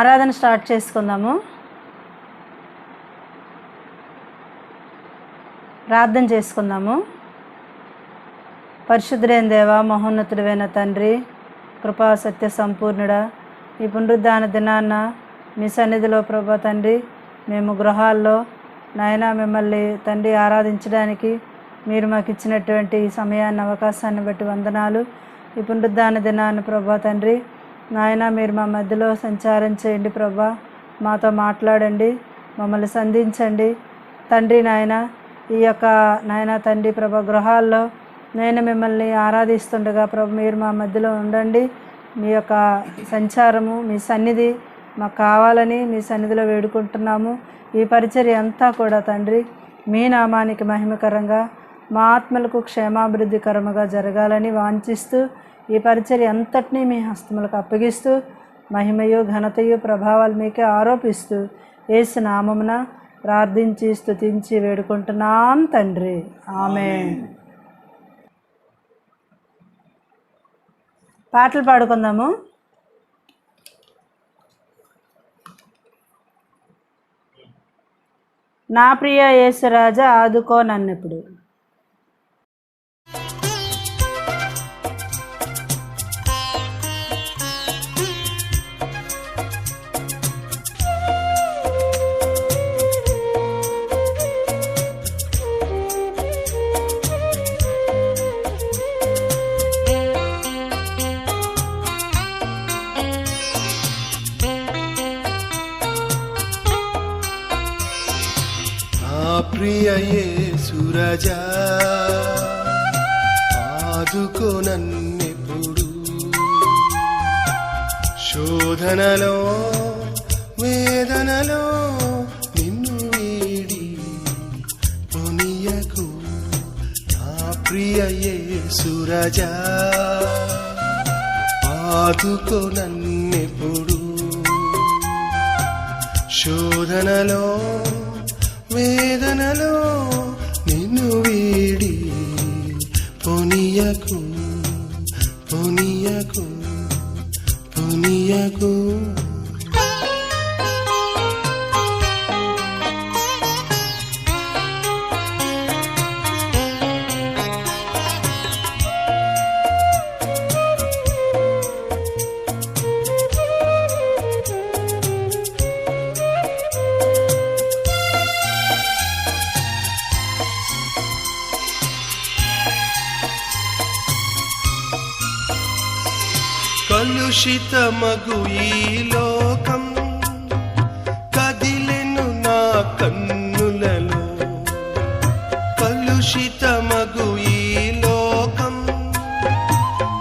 ఆరాధన స్టార్ట్ చేసుకుందాము. ప్రార్థన చేసుకుందాము. పరిశుద్ధుడైన దేవ, మహోన్నతుడైన తండ్రి, కృపా సత్య సంపూర్ణుడా, ఈ పునరుద్ధాన దినాన్న మీ సన్నిధిలో ప్రభా తండ్రి, మేము గృహాల్లో నాయన మిమ్మల్ని తండ్రి ఆరాధించడానికి మీరు మాకు ఇచ్చినటువంటి ఈ సమయాన్ని, అవకాశాన్ని బట్టి వందనాలు. ఈ పునరుద్ధాన దినాన్ని ప్రభా తండ్రి నాయన మీరు మా మధ్యలో సంచారం చేయండి ప్రభా, మాతో మాట్లాడండి, మమ్మల్ని సంధించండి తండ్రి. నాయన ఈ యొక్క నాయన తండ్రి ప్రభా గృహాల్లో నేను మిమ్మల్ని ఆరాధిస్తుండగా ప్రభు మీరు మా మధ్యలో ఉండండి. మీ యొక్క సంచారము, మీ సన్నిధి మాకు కావాలని మీ సన్నిధిలో వేడుకుంటున్నాము. ఈ పరిచర్య అంతా కూడా తండ్రి మీ నామానికి మహిమకరంగా, మా ఆత్మలకు క్షేమాభివృద్ధికరముగా జరగాలని వాంఛిస్తూ ఈ పరిచర్య అంతటినీ మీ హస్తములకు అప్పగిస్తూ మహిమయు ఘనతయు ప్రభావాలు మీకే ఆరోపిస్తూ యేసు నామమున ప్రార్థించి స్తుతించి వేడుకుంటున్నాం తండ్రి, ఆమేన్. పాటలు పాడుకుందాము. నా ప్రియ యేసురాజా ఆదుకో నన్నెప్పుడు. ప్రియ యేసురాజా ఆదుకో నన్నెప్పుడు, శోధనలో వేదనలో నిన్ను వీడి పొనియకు. నా ప్రియ యేసురాజా ఆదుకో నన్నెప్పుడు, శోధనలో వేదనలో నిన్ను వీడి పొనియకు పొనియకు పొనియకు. కలుషితమగు ఈ లోకం కదిలెను నా కన్నులలో, కలుషితమగు ఈ లోకం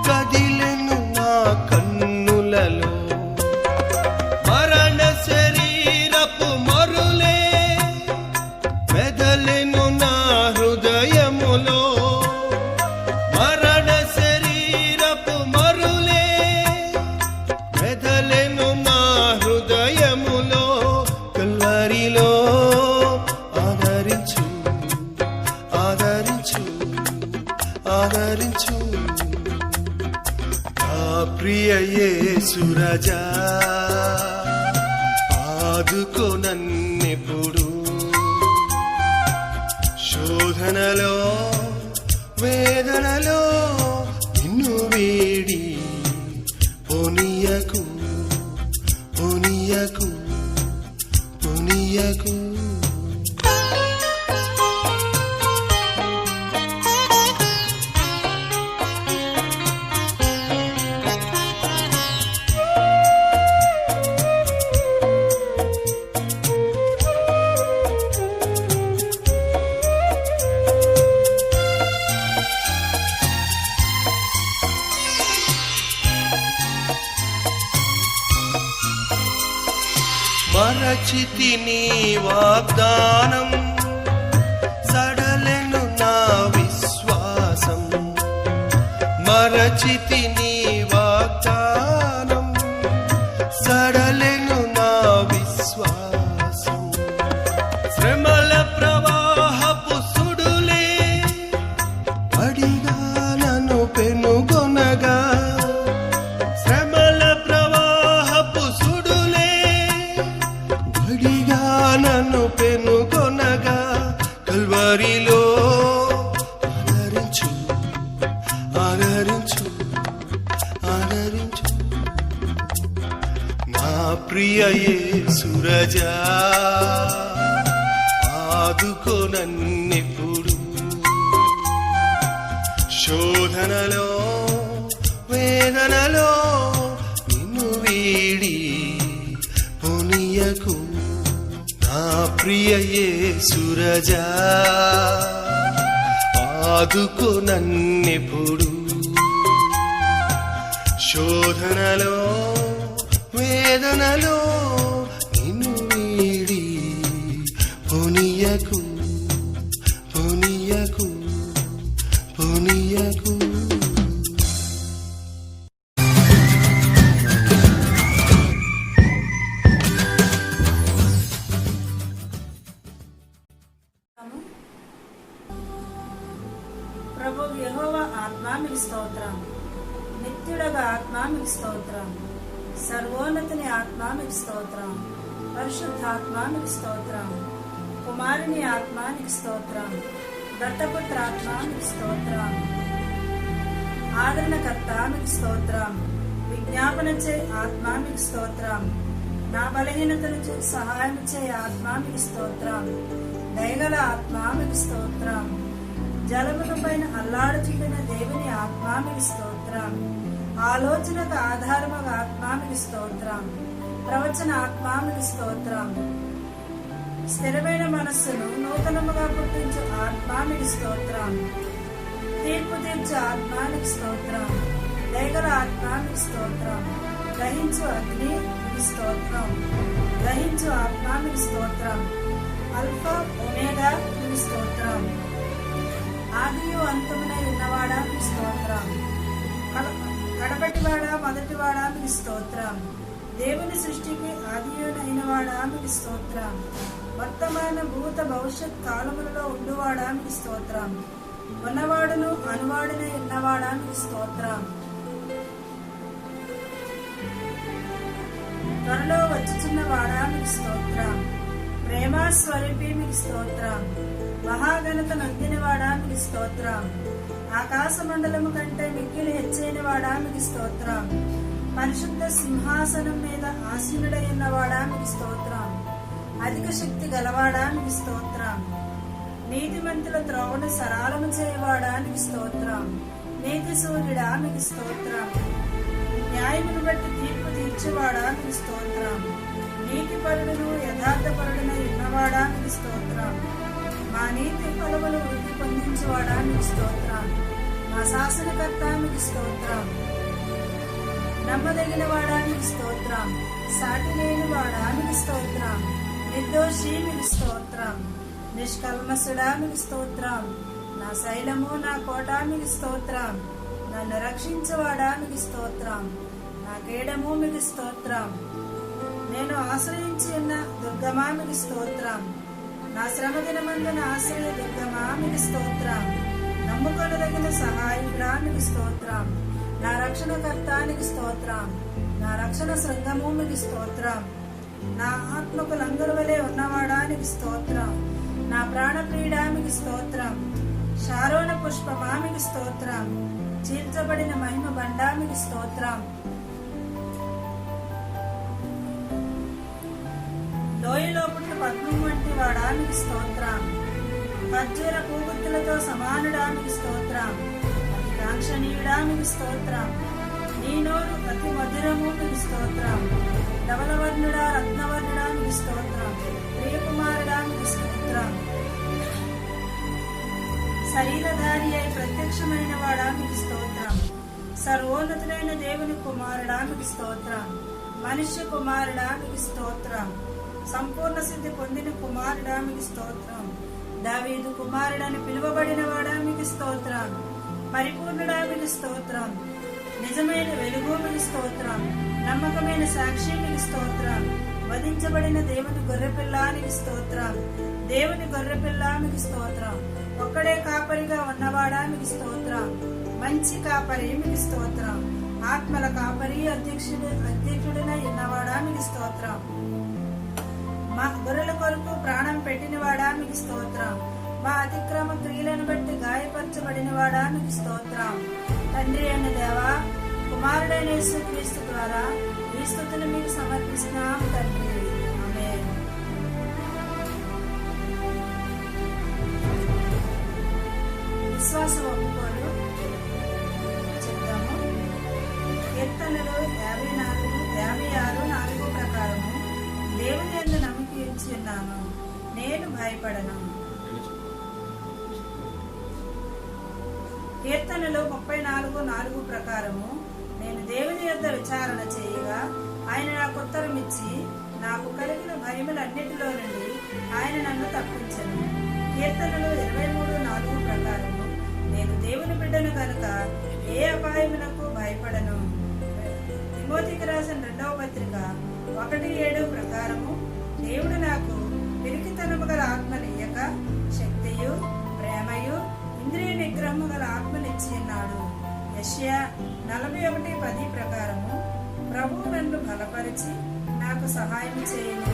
కదిలెను నా కన్నులలో. మరణ శరీరపు మరులే మెదలెను నా హృదయములో, మరణ శరీరపు మరులే మెదలెను నా హృదయములో. కల్వరిలో ఆదరించు ఆదరించు ఆదరించు. నా ప్రియ యేసురాజా ఆదుకో నన్నెప్పుడు, శోధనలో వేదనలో నిన్ను వీడి పొనియకు పొనియకు పొనియకు. మరచితి నీ వాగ్దానం, సడలెను నా విశ్వాసం. మరచితి నీ వాగ్దానం, సడలెను నా విశ్వాసం. శ్రమల ప్రవాహపు సుడులే అడిగా నన్ను పెనుగొనగా, శ్రమల ప్రవాహపు సుడులే ప్రియ యేసురాజా ఆదుకో నన్నెప్పుడు శోధనలో వేదనలో నిన్ను వీడి పొనియకు నా ప్రియ యేసురాజా ఆదుకో నన్నెప్పుడు శోధనలో వేదనలో నిన్ను వీడి పొనియకు పొనియకు పొనియకు ప్రభు యెహోవా ఆత్మ మీకు స్తోత్రం, నిత్యుడగా ఆత్మ మీకు స్తోత్రం, సర్వోన్నతుని ఆత్మ మీకు స్తోత్రం, పరిశుద్ధాత్మ మీకు స్తోత్రం, కుమారుని ఆత్మ మీకు స్తోత్రం, దత్తపుత్రాత్మ మీకు స్తోత్రం, ఆదరణకర్త మీకు స్తోత్రం, విజ్ఞాపనచే ఆత్మ మీకు స్తోత్రం, నా బలహీనతను చూసి సహాయం చే ఆత్మ మీకు స్తోత్రం, దయగల ఆత్మ మీకు స్తోత్రం, జలముల పైన అల్లాడుచుండిన దేవుని ఆత్మ మీకు స్తోత్రం, ఆలోచనకు ఆధారముగా ఆత్మ మీకు స్తోత్రం, ప్రవచన ఆత్మ మీకు స్తోత్రం, స్థిరమైన మనస్సును నూతనముగా పుట్టించు ఆత్మ మీకు స్తోత్రం, తీర్పు తీర్చు ఆత్మ మీకు స్తోత్రం, దయగల ఆత్మ మీకు స్తోత్రం, గ్రహించు అగ్ని మీకు స్తోత్రం, గ్రహించు ఆత్మ మీకు స్తోత్రం, అల్ఫా ఒమేగా మీకు స్తోత్రం, ఆదియు అంతమునై ఉన్నవాడా మీకు స్తోత్రం, కడపటివాడా మొదటివాడా మీకు స్తోత్రం, దేవుని సృష్టికి ఆదియునైనవాడా మీకు స్తోత్రం, వర్తమాన భూత భవిష్యత్ కాలములలో ఉండువాడా మీకు స్తోత్రం, ఉన్నవాడును అనువాడునై ఉన్నవాడా మీకు స్తోత్రం, త్వరలో వచ్చుచున్నవాడా మీకు స్తోత్రం, ప్రేమ స్వరూపి మీకు స్తోత్రం, మహాఘనత నందినవాడా మీకు స్తోత్రం, ఆకాశ మండలము కంటే మిక్కిలి హెచ్చైన వాడా మీకు స్తోత్రం, పరిశుద్ధ సింహాసనం మీద ఆసీనుడై ఉన్నవాడా మీకు స్తోత్రం, అధిక శక్తి గలవాడా మీకు స్తోత్రం, నీతిమంతుల త్రోవను సరాలము చేయవాడా మీకు స్తోత్రం, నీతి సూర్యుడా మీకు స్తోత్రం, న్యాయమును బట్టి తీర్పు తీర్చువాడా మీకు స్తోత్రం, నీతిపరుడును యథార్థపరుడునై ఉన్నవాడా మీకు స్తోత్రం, మా నీతి ఫలములు వృద్ధి పొందించేవాడా మీకు స్తోత్రం, మా శాసనకర్త మీకు స్తోత్రం, నమ్మదగిన వాడా మీకు స్తోత్రం, సాటి లేని వాడా మీకు స్తోత్రం, నిర్దోషి మీకు స్తోత్రం, నిష్కల్మసుడా మీకు స్తోత్రం, నా శైలము నా కోట మీకు స్తోత్రం, నన్ను రక్షించేవాడా మీకు స్తోత్రం, నా కేడము మీకు స్తోత్రం, నేను ఆశ్రయించి ఉన్న దుర్గమా మీకు స్తోత్రం, నా శ్రమ దినమందున ఆశ్రయ దుర్గమా మీకు స్తోత్రం, నమ్ముకొనదగిన సహాయుడా మీకు స్తోత్రం, నా రక్షణకర్తానికి స్తోత్రం, నా రక్షణ శృంగము మీకు స్తోత్రం, నా ఆత్మకు లంగరు వలె ఉన్నవాడానికి స్తోత్రం, నా ప్రాణప్రియుడానికి స్తోత్రం, శారోన పుష్పమామికి స్తోత్రం, చీల్చబడిన మహిమ బండానికి స్తోత్రం, లోయలో పుట్టు పద్మం వంటి వాడానికి స్తోత్రం, ఖర్జూర పూగుత్తులతో సమానుడానికి స్తోత్రం, అతి కాంక్షణీయుడానికి స్తోత్రం, నీ నోరు అతి మధురము మీకు స్తోత్రం, ధవలవర్ణుడా రత్నవర్ణుడా మీకు స్తోత్రం, ప్రియకుమారుడా మీకు స్తోత్రం, శరీరధారి అయి ప్రత్యక్షమైన వాడా మీకు స్తోత్రం, సర్వోన్నతుడైన దేవుని కుమారుడా మీకు స్తోత్రం, మనుష్య కుమారుడా మీకు స్తోత్రం, సంపూర్ణ సిద్ధి పొందిన కుమారుడా మీకు స్తోత్రం, దావీదు కుమారుడని పిలువబడిన వాడా మీకు స్తోత్రం, పరిపూర్ణుడా మీకు స్తోత్రం, నిజమైన వెలుగు మీకు స్తోత్రం, నమ్మకమైన సాక్షి మీకు స్తోత్రం, వధించబడిన దేవుని గొర్రెపిల్లానికి స్తోత్రం, దేవుని గొర్రెపిల్లానికి స్తోత్రం, ఒక్కడే కాపరిగా ఉన్నవాడా మీకు స్తోత్రం, మంచి కాపరి మీకు స్తోత్రం, ఆత్మల కాపరి అధ్యక్షుడినై ఉన్నవాడా మీకు స్తోత్రం, మా గొర్రెల కొరకు ప్రాణం పెట్టినవాడా మీకు స్తోత్రం, మా అతిక్రమ క్రియలను బట్టి గాయపరచబడిన వాడా మీకు స్తోత్రం, తండ్రి అయిన దేవా కుమారుడైన యేసుక్రీస్తు ద్వారా ఈ స్తుతులు మీకు సమర్పిస్తున్నాం తండ్రి. ఆమేన్. విశ్వాస ఒప్పుకోలు చెప్తాము. కీర్తనలు 56:4 ప్రకారము దేవుని యందు నమ్మిక ఉంచి ఉన్నాను, నేను భయపడను. కీర్తనలు 34:4 ప్రకారము నేను దేవుని యొద్ద విచారణ చేయగా ఆయన నాకు ఉత్తరం ఇచ్చి నాకు కలిగిన భయములన్నిటిలో నుండి ఆయన నన్ను తప్పించను. కీర్తనలు 23:4 ప్రకారము నేను దేవుని బిడ్డను గనుక ఏ అపాయమునకు భయపడను. తిమోతికి రాసిన 2వ పత్రిక 1:7 ప్రకారము దేవుడు నాకు పిరికితనము గల ఆత్మనియ్యక శక్తియు ప్రేమయు ఇంద్రియ నిగ్రహము గల ఆత్మనిచ్చి ఉన్నాడు. యెషయా 41:10 ప్రకారము ప్రభువు నన్ను బలపరిచి నాకు సహాయం చేయను.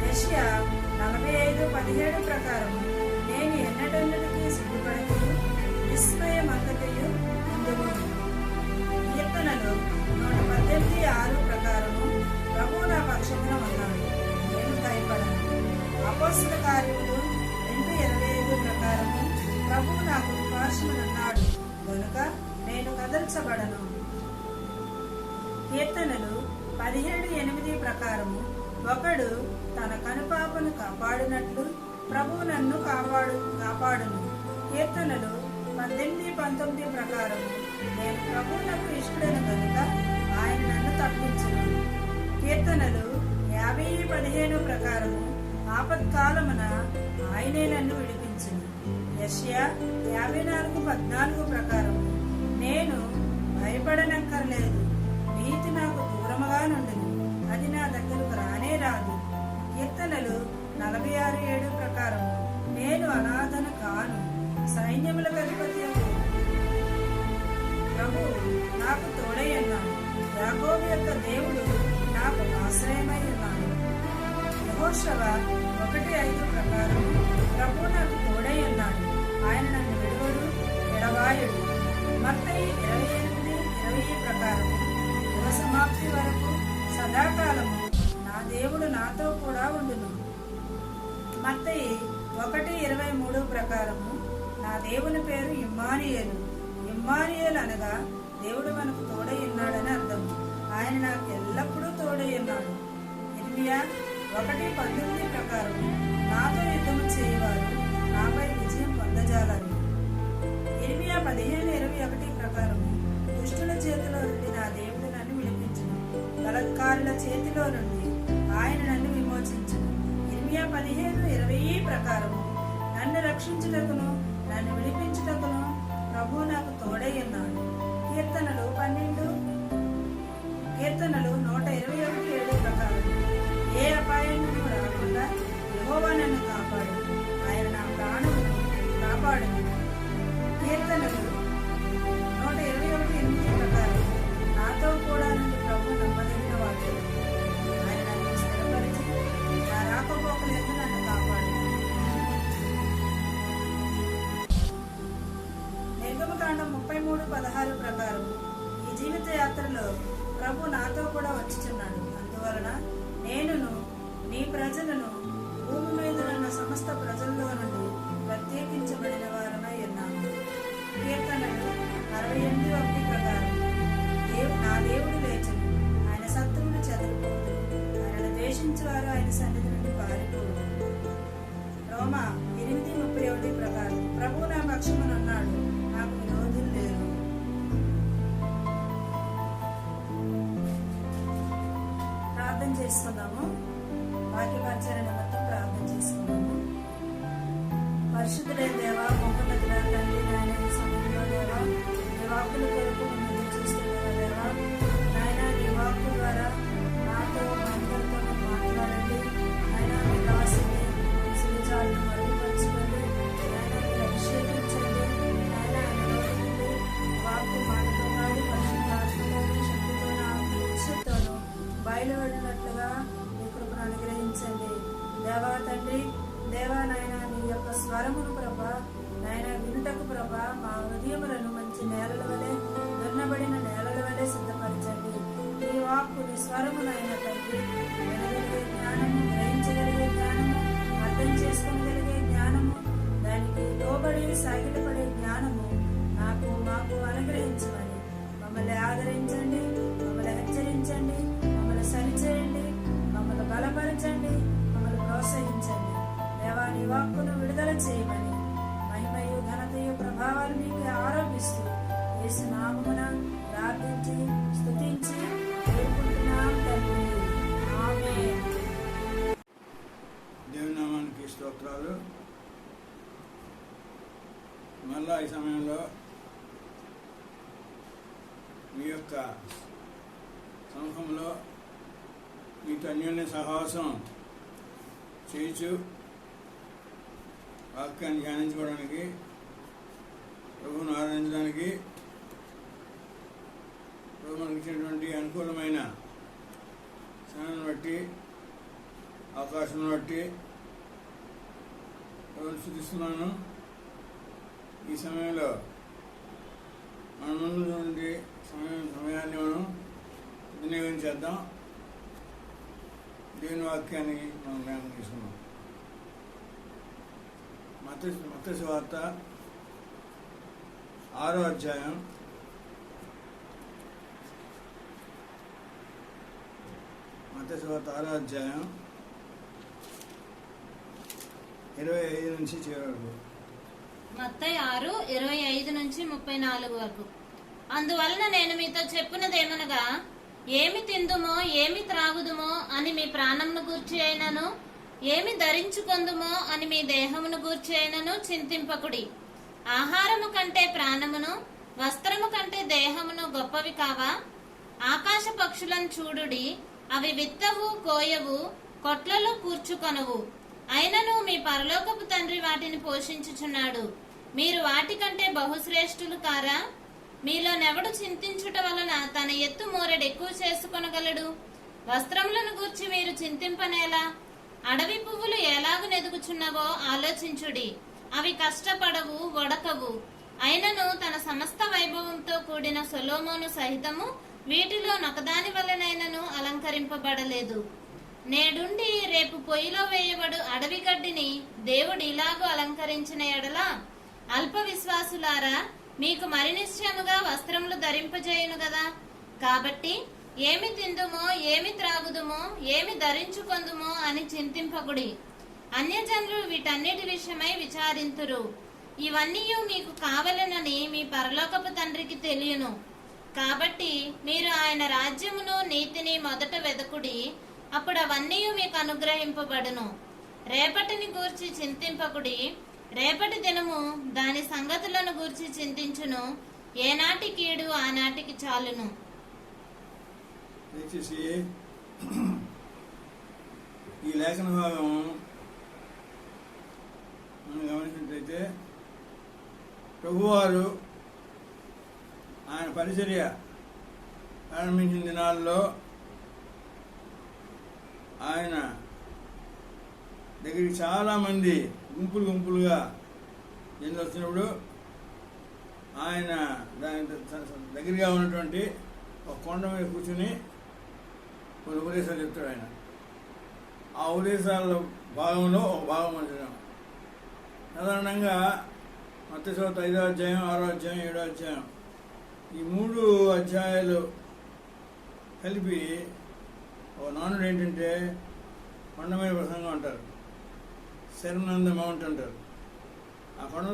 యెషయా 45:17 ప్రకారము నేను ఎన్నడెన్నటికీ సిగ్గుపడకు విస్మయమంతయు ఉందును. కీర్తనలు 118:6 ప్రకారము ప్రభువు నా పక్షమున ఉన్నాడు, నేను భయపడను. అపోస్తల కార్యములు 2:25 ప్రకారము ప్రభువు నాకు విపార్శ్వనున్నాడు గనుక నేను కదల్చబడను. కీర్తనలు 17:8 ప్రకారము ఒకడు తన కనుపాపను కాపాడినట్లు ప్రభువు నన్ను కాపాడును. కీర్తనలు 18:19 ప్రకారము నేను ప్రభువునకు ఇష్టడను గనుక ఆయన నన్ను తప్పించును. కీర్తనలు 50:15 ప్రకారము ఆపత్కాలమున ఆయనే నన్ను విడిపించును. యెషయా 54:14 ప్రకారము నేను భయపడనక్కర్లేదు, నీతి నాకు దూరముగా నుండును, అది నా దగ్గరకు రానే రాదు. కీర్తనలు 46:7 ప్రకారము నేను అనాథను కాను, సైన్యములకు అధిపతి ప్రభు నాకు తోడై ఉన్నాడు, యాకోబు యొక్క దేవుడు నాకు ఆశ్రయమై ఉన్నాడు. యెహోషువ 1:5 ప్రకారము ప్రభు నాకు తోడై ఉన్నాడు, ఆయన నన్ను విడువడు ఎడబాయుడు. మత్తయి 28:20 ప్రకారము యుగ సమాప్తి వరకు సదాకాలము నా దేవుడు నాతో కూడా ఉండును. మత్తయి 1:23 ప్రకారము నా దేవుని పేరు ఇమ్మానుయేలు. ఇమ్మానుయేలు అనగా దేవుడు మనకు తోడై ఉన్నాడని అర్థం. ఆయన నాకు ఎల్లప్పుడూ తోడై ఉన్నాడు. ఇర్మియా 1:19 ప్రకారము నాతో యుద్ధము చేయవారు నాపై విజయం పొందజాలని. ఇర్మియా 15:21 ప్రకారము దుష్టుల చేతిలో నుండి నా దేవుడు నన్ను విడిపించును, బలత్కారుల చేతిలో నుండి ఆయన నన్ను విమోచించును. ఇర్మియా 15:20 ప్రకారము నన్ను రక్షించుటకును నన్ను విడిపించుటకును ప్రభువు నాకు తోడై ఉన్నాడు. కీర్తనలు 121:7 ప్రకారం ఏ అపాయము రాకుండా యెహోవా నన్ను కాపాడు, ఆయన నా ప్రాణమును కాపాడును. కీర్తనలు 121:8 ప్రకారం నాతో కూడా నుండి ప్రభు నమ్మదగిన వాడు, ఆయన నన్ను స్థిరపరిచి నా రాకపోకలందు నన్ను కాపాడు. నిర్గమకాండం 33:16 ప్రకారం ఈ జీవిత యాత్రలో ప్రభు నాతో కూడా వచ్చుచున్నాడు. అందువలన నేనును నీ ప్రజలను భూమి మీద ఉన్న సమస్త ప్రజల్లో నుండి ప్రత్యేకించబడిన వారమై ఉన్నాను. కీర్తనలు 68:1 ప్రకారం నా దేవుడు లేచును, ఆయన శత్రువులు చెదరిపోదు, ఆయనను ద్వేషించేవారు ఆయన సన్నిధి నుండి పారిపోదు. రోమా 8:31 ప్రకారం ప్రభు నా పక్షమున ఉన్నాడు, నాకు విరోధులు లేరు. ప్రార్థన చేసుకుందాము. వాక్యపరిచయ నిమిత్తం ప్రార్థన చేసుకుందాము. పరిశుద్ధుడైన దేవా, మహోన్నతుడా తండ్రి, నాయన ఈ సమయంలో దేవా నీ వాక్కుల కొరకు ముందు చూస్తున్నారా దేవా, నాయన నీ వాక్కు ద్వారా నాతో అందరితో మాట్లాడండి. ఆయన మీ దాసుని సుజాలను మరుగుపరచుకోండి, ఆయన మీరు అభిషేకించండి. ఆయన అనురోధండి వాక్కు మాటతో కాదు పరిశుద్ధాత్మతోను శక్తితోను ఆత్మశక్తితోను బయలువడినట్లుగా మీ కృపను అనుగ్రహించండి. దేవా తండ్రి, దేవా నాయన నీ యొక్క స్వరమును ప్రభా నాయన వినుటకు ప్రభా మా హృదయములను మంచి నేలల వలె దున్నబడిన నేలల వలె సిద్ధపరచండి. ఆదరించండి, మమ్మల్ని హెచ్చరించండి, మమ్మల్ని సరిచేయండి, మమ్మల్ని బలపరచండి, మమ్మల్ని ప్రోత్సహించండి. దేవా, నీ వాక్కును విడుదల చేయమని మహిమయు ఘనతయు ప్రభావాలు మీకు ఆరోపిస్తూ యేసు నామమున ప్రార్థించి స్తుతించి వేడుకుంటున్నాం తండ్రి. ఆమేన్. దేవుని నామానికి స్తోత్రాలు. మళ్ళా ఈ సమయంలో మీ యొక్క సమూహంలో మీతో అన్యోన్య సహవాసం చేయించు వాక్యాన్ని ధ్యానించుకోవడానికి, ప్రభువును ఆరాధించడానికి, ప్రభు మనకి ఇచ్చినటువంటి అనుకూలమైన సమయాన్ని బట్టి, అవకాశం బట్టి ప్రభువును స్తుతిస్తున్నాను. ఈ సమయంలో మన ముందు నుండి సమయాన్ని మనం వినియోగించేద్దాం. దేవుని వాక్యాన్ని మనం జ్ఞానం తీసుకున్నాం. మత్తయి సువార్త 6వ అధ్యాయం 25 నుంచి చివరి వరకు. మత్తయి 6:25 నుంచి 34 వరకు. అందువలన నేను మీతో చెప్పున్నదేమనగా, ఏమి తిందుమో ఏమి త్రాగుదుమో అని మీ ప్రాణమును గూర్చి అయినను, ఏమి ధరించుకొందుమో అని మీ దేహమును గూర్చి అయినను చింతింపకుడి. ఆహారము కంటే ప్రాణమును, వస్త్రము కంటే దేహమును గొప్పవి కావా? ఆకాశ పక్షులను చూడుడి, అవి విత్తవు, కోయవు, కొట్లలో కూర్చుకొనవు, అయినను మీ పరలోకపు తండ్రి వాటిని పోషించుచున్నాడు. మీరు వాటికంటే బహుశ్రేష్ఠులు కారా? మీలోనెవడు చింతించుట వలన తన ఎత్తు మోరెడు ఎక్కువ చేసుకొనగలడు? వస్త్రములను గూర్చి మీరు చింతింపనేలా? అడవి పువ్వులు ఎలాగు నెదుగుచున్నవో ఆలోచించుడి. అవి కష్టపడవు, వడకవు, అయినను తన సమస్త వైభవంతో కూడిన సొలొమోను సహితము వీటిలో నొకదాని వలనైనను అలంకరింపబడలేదు. నేడుండి రేపు పొయ్యిలో వేయబడు అడవి గడ్డిని దేవుడు ఇలాగూ అలంకరించిన ఎడల, అల్ప విశ్వాసులారా, మీకు మరి నిశ్చయముగా వస్త్రములు ధరింపజేయును గదా. కాబట్టి ఏమి తిందుమో ఏమి త్రాగుదుమో ఏమి ధరించుకొందుమో అని చింతింపకుడి. అన్యజనులు వీటన్నిటి విషయమై విచారింతురు. ఇవన్నీ మీకు కావలెనని మీ పరలోకపు తండ్రికి తెలియను. కాబట్టి మీరు ఆయన రాజ్యమును నీతిని మొదట వెదకుడి, అప్పుడు అవన్నీ మీకు అనుగ్రహింపబడును. రేపటిని గూర్చి చింతింపకుడి, రేపటి దినము దాని సంగతులను గూర్చి చింతించును. ఏనాటి కీడు ఆనాటికి చాలును. దయచేసి ఈ లేఖన భాగం మనం గమనించినట్లయితే, ప్రభువారు ఆయన పరిచర్య ప్రారంభించిన దినాల్లో ఆయన దగ్గరికి చాలామంది గుంపులుగా జనులు వచ్చినప్పుడు ఆయన దాని దగ్గరగా ఉన్నటువంటి ఒక కొండ మీద కూర్చుని కొన్ని ఉపదేశాలు చెప్తాడు. ఆయన ఆ ఉపదేశాల భాగంలో ఒక భాగం అంటున్నాం. సాధారణంగా మత్తయి సువార్త 5వ అధ్యాయం, 6వ అధ్యాయం, 7వ అధ్యాయం, ఈ 3 అధ్యాయాలు కలిపి ఒక నానుడు ఏంటంటే కొండ మీద ప్రసంగం అంటారు, సెర్మన్ ఆన్ ద మౌంట్ అంటారు. ఆ కొండ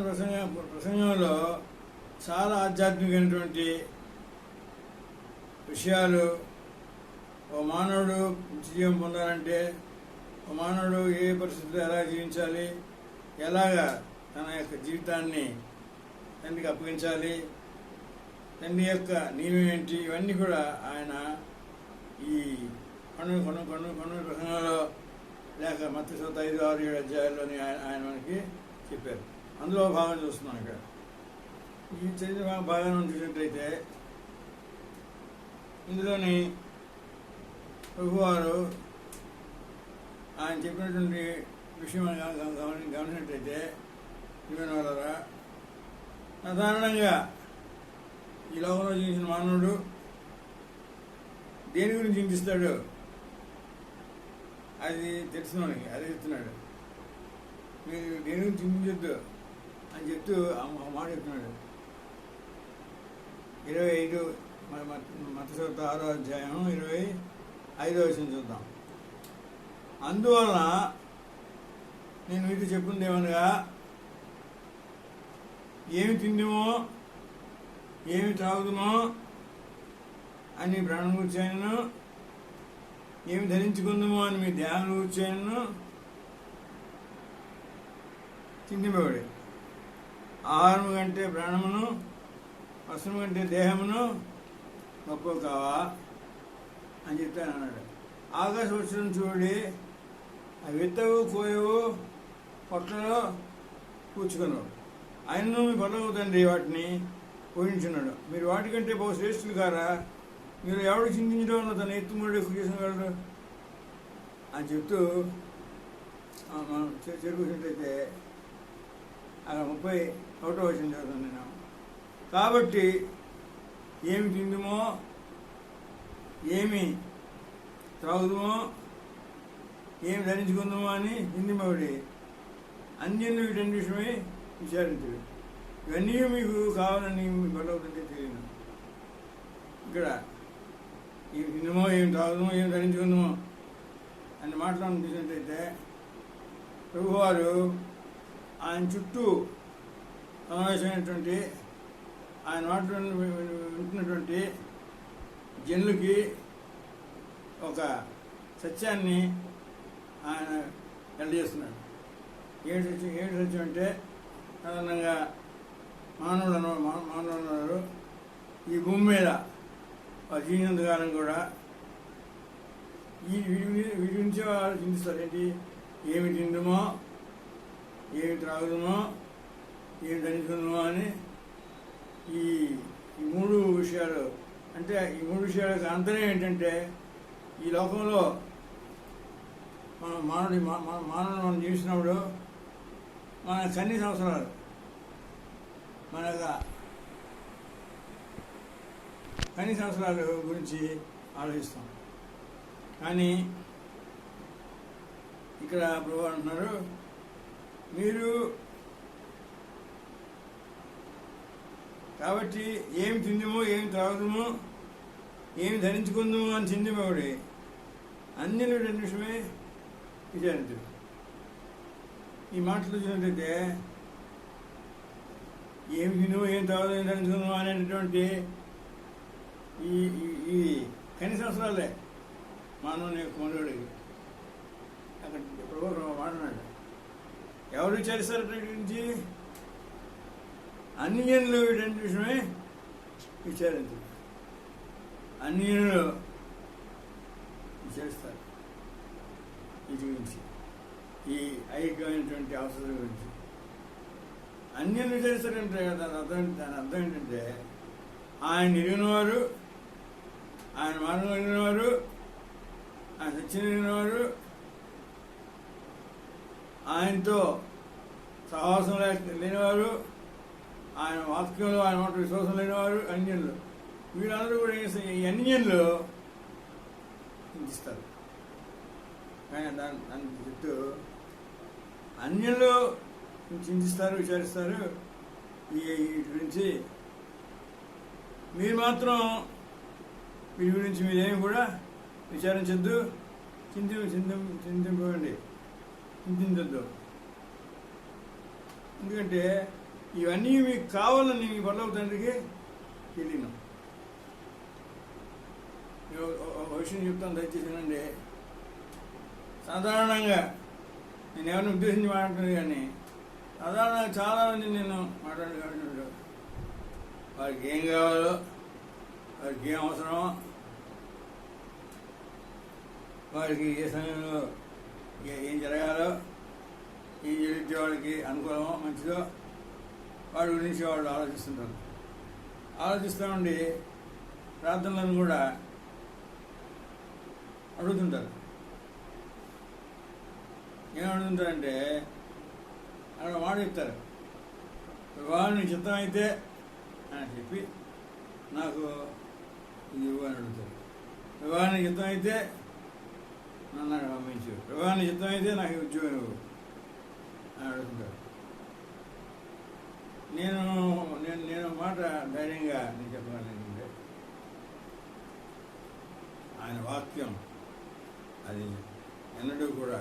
ప్రసంగంలో చాలా ఆధ్యాత్మికమైనటువంటి విషయాలు, ఓ మానవుడు జీవం పొందాలంటే ఓ మానవుడు ఏ పరిస్థితుల్లో ఎలా జీవించాలి, ఎలాగా తన యొక్క జీవితాన్ని తండ్రికి అప్పగించాలి, తండ్రి యొక్క నియమం ఏంటి, ఇవన్నీ కూడా ఆయన ఈ కొండ ప్రసంగంలో లేక మత్తయి సువార్త 5, 6, 7 అధ్యాయాల్లోని ఆయన మనకి చెప్పారు. అందులో భాగం చూస్తున్నాం. ఇక్కడ ఈ చరిత్ర భాగాన్ని చూసినట్లయితే ఇందులోని ప్రభువారు ఆయన చెప్పినటువంటి విషయం గమనించినట్లయితే, ఇవన్న వాళ్ళరా, సాధారణంగా ఈ లోకంలో జీవించిన మానవుడు దేని గురించి చింతిస్తాడు అది తెలిసిన వాడికి అదే చెప్తున్నాడు. మీరు దేని గురించి చింతించొద్దు అని చెప్తూ ఆ మాట చెప్తున్నాడు. 25 మత్తయి 6వ అధ్యాయం 25వ వచనం చూద్దాం. అందువలన నేను మీతో చెప్పింది ఏమనగా, ఏమి తిందుమో ఏమి త్రాగుదుమో అని ప్రాణం కూర్చాను, ఏమి ధరించుకుందామో అని మీ ధ్యానం కూర్చాను చిందింపబడి. ఆహారము కంటే ప్రాణమును, వస్త్రము కంటే దేహమును గొప్ప కావా అని చెప్తాను అన్నాడు. ఆకాశ వృక్షం చూడి, అవి విత్తవు కోయవు, పొట్టలో కూర్చుకున్నావు, ఆయనను మీ పర్లోక తండ్రి వాటిని పోషించున్నాడు. మీరు వాటికంటే బహు శ్రేష్ఠులు కారా? మీరు ఎవడు చింతించడం వల్ల తన ఎత్తుముడు ఎక్కువ చేసిన వాళ్ళు అని చెప్తూ మనం చెరుకున్నట్టయితే అక్కడ 31వ వచనం చదువుతాను నేను. కాబట్టి ఏమి తిందుమో ఏమి త్రాగుదుమో ఏమి ధరించుకుందామో అని చిందింపబడి అన్యులు వీటన్ని విషయమై విచారించడు. ఇవన్నీ మీకు కావాలని మీ గొడవతుంటే తెలియదు. ఇక్కడ ఏమి తిందుమో ఏమి త్రాగుదామో ఏమి ధరించుకుందామో అని మాట్లాడడం చూసినట్టయితే ప్రభువారు ఆయన చుట్టూ సమావేశమైనటువంటి ఆయన మాటలను వింటున్నటువంటి జనులకి ఒక సత్యాన్ని ఆయన తెలియజేస్తున్నాడు. ఏమిటి సత్యం అంటే, సాధారణంగా మానవులు ఉన్నారు ఈ భూమి మీద జీవించినంతకాలం కూడా వీటి గురించి వాళ్ళు చింతిస్తారు. ఏంటి? ఏమి తిందుమో ఏమి త్రాగుదామో ఏమి ధరించుకుందామో అని ఈ 3 విషయాలు. అంటే ఈ 3 విషయాలకు అంతరం ఏంటంటే, ఈ లోకంలో మానవుడు మనం జీవిస్తున్నప్పుడు మన కన్ని సంవత్సరాలు మన కన్ని సంవత్సరాల గురించి ఆలోచిస్తాం. కానీ ఇక్కడ ప్రభు అంటున్నారు, మీరు కాబట్టి ఏమి తిందుమో ఏమి త్రాగుదామో ఏమి ధరించుకుందామో అని చిందింపబడి అన్యులు రెండు విషయమే విచారించు. ఈ మాటలు చూసినట్లయితే ఏమి తిందుమో ఏం త్రాగుదామో ఏం ధరించుకుందామో అనేటటువంటి ఈ కన్ని సంవత్సరాలే మానవుని యొక్క మనోడికి అక్కడ ప్రభు మాట్లాడు. ఎవరు విచారిస్తారు గురించి? అన్యజనులు వీటంటి విషయమే విచారించు. అన్యజనులు విచారిస్తారు వీటి గురించి, ఈ ఐక్యమైనటువంటి అవసరం గురించి. అన్యులు విచారిస్తారంటే దాని అర్థం ఏంటంటే, ఆయన ఎరిగినవారు, ఆయన మార్గం ఎరిగినవారు, ఆయన సత్యం ఎరిగినవారు, ఆయనతో సహవాసం లేనివారు, ఆయన వాక్యంలో ఆయన మాట విశ్వాసం లేనివారు అన్యులు. వీళ్ళందరూ కూడా ఈ అన్యులు చింతిస్తారు. కానీ దాన్ని చెప్తూ అన్యులు చింతిస్తారు, విచారిస్తారు వీటి గురించి. మీరు వీటి గురించి మీరేమి కూడా విచారించద్దు, చింతింపండి, చింతించద్దు. ఎందుకంటే ఇవన్నీ మీకు కావాలని మీ పర్లోక తండ్రికి తెలియను. ఒక విషయం చెప్తాను, దయచేసి వినండి. సాధారణంగా నేను ఎవరిని ఉద్దేశించి మాట్లాడుతున్నాను, కానీ సాధారణంగా చాలామంది నేను మాట్లాడగలుగుతున్నాడు. వారికి ఏం కావాలో, వారికి ఏం అవసరమో, వారికి ఏ సమయంలో ఏం జరగాలో, ఏం జరిగితే వాడికి అనుకూలమో మంచిదో వాడి గురించి వాళ్ళు ఆలోచిస్తుంటారు. ఆలోచిస్తూ ఉండి ప్రార్థనలను కూడా అడుగుతుంటారు. ఏం అడుగుతుంటారంటే, అక్కడ మాట చెప్తారు, వివాహాన్ని చిత్తం అయితే అని చెప్పి నాకు ఇది ఇవ్వు అని అడుగుతారు. వివాహానికి చిత్తం అయితే నన్ను అక్కడ పంపించు, వివాహానికి చిత్తం అయితే నాకు ఉద్యోగం ఇవ్వు అని అడుగుతుంటారు. నేను మాట ధైర్యంగా నేను చెప్పగలను. ఆయన వాక్యం అది ఎన్నడూ కూడా,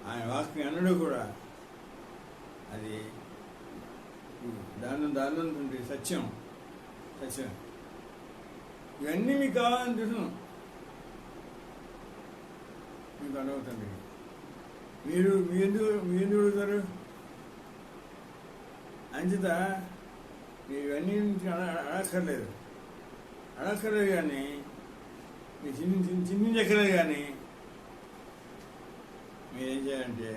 ఆయన వాక్యం ఎన్నడూ కూడా అది దానిలో ఉంటుంది సత్యం. ఇవన్నీ మీకు కావాలని చూసాను మీకు అడవుతుంది. మీరు ఎందుకు అడుగుతారు? అంచేత మీరు ఇవన్నీ అడగక్కర్లేదు కానీ మీరు చింతించక్కర్లేదు. కానీ మీరేం చేయాలంటే,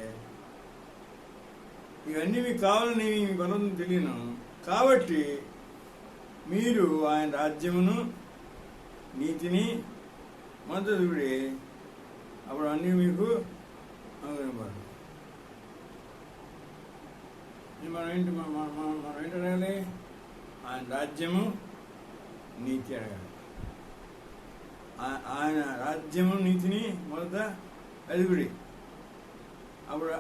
ఇవన్నీ మీకు కావాలని మీ బలం తెలియను కాబట్టి మీరు ఆయన రాజ్యమును నీతిని మొదలుడి, అప్పుడు అన్నీ మీకు అనుగుణపడదు. మనం ఏంటి అడగాలి? ఆయన రాజ్యము నీతి అడగాలి. ఆయన రాజ్యము నీతిని మొదట వెలుగుడి, అప్పుడు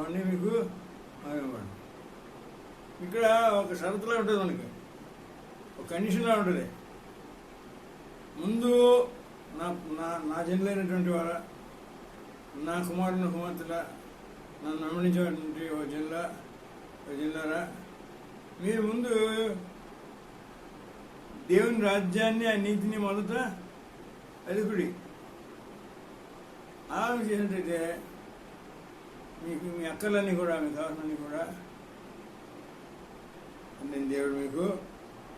అన్నీ మీకు అనుగుణపడదు. ఇక్కడ ఒక షరతులా ఉంటుంది, మనకి ఒక కండిషన్లా ఉంటుంది. ముందు నా జనులైనటువంటి వారా, నా కుమార్తెల, నన్ను నమ్మనించేటువంటి ఓ జిల్లారా, మీరు ముందు దేవుని రాజ్యాన్ని, ఆ నీతిని మొదట వెలుగుడి. అలా చేసినట్టయితే మీకు మీ అక్కలన్నీ కూడా, మీకు కావాలన్నీ కూడా నేను దేవుడు మీకు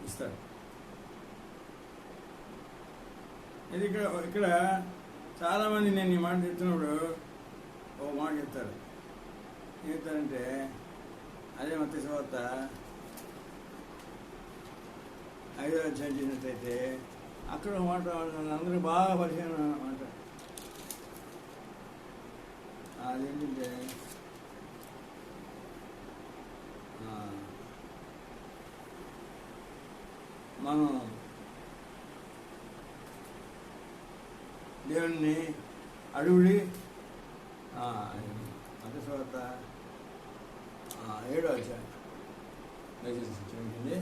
ఇస్తాడు. ఇది ఇక్కడ చాలామంది నేను ఈ మాట చెప్తున్నప్పుడు ఒక మాట చెప్తారు. ఏం చెప్తారంటే, అదే మత్తయి సువార్త 5వ అధ్యాయం చేసినట్లయితే అక్కడ ఒక మాట అందరికీ బాగా పరిచయం మాట. అదేంటంటే, మనం దేవుణ్ణి అడుగుడి. మత్తయి సువార్త 7వ అధ్యాయం, దయచేసి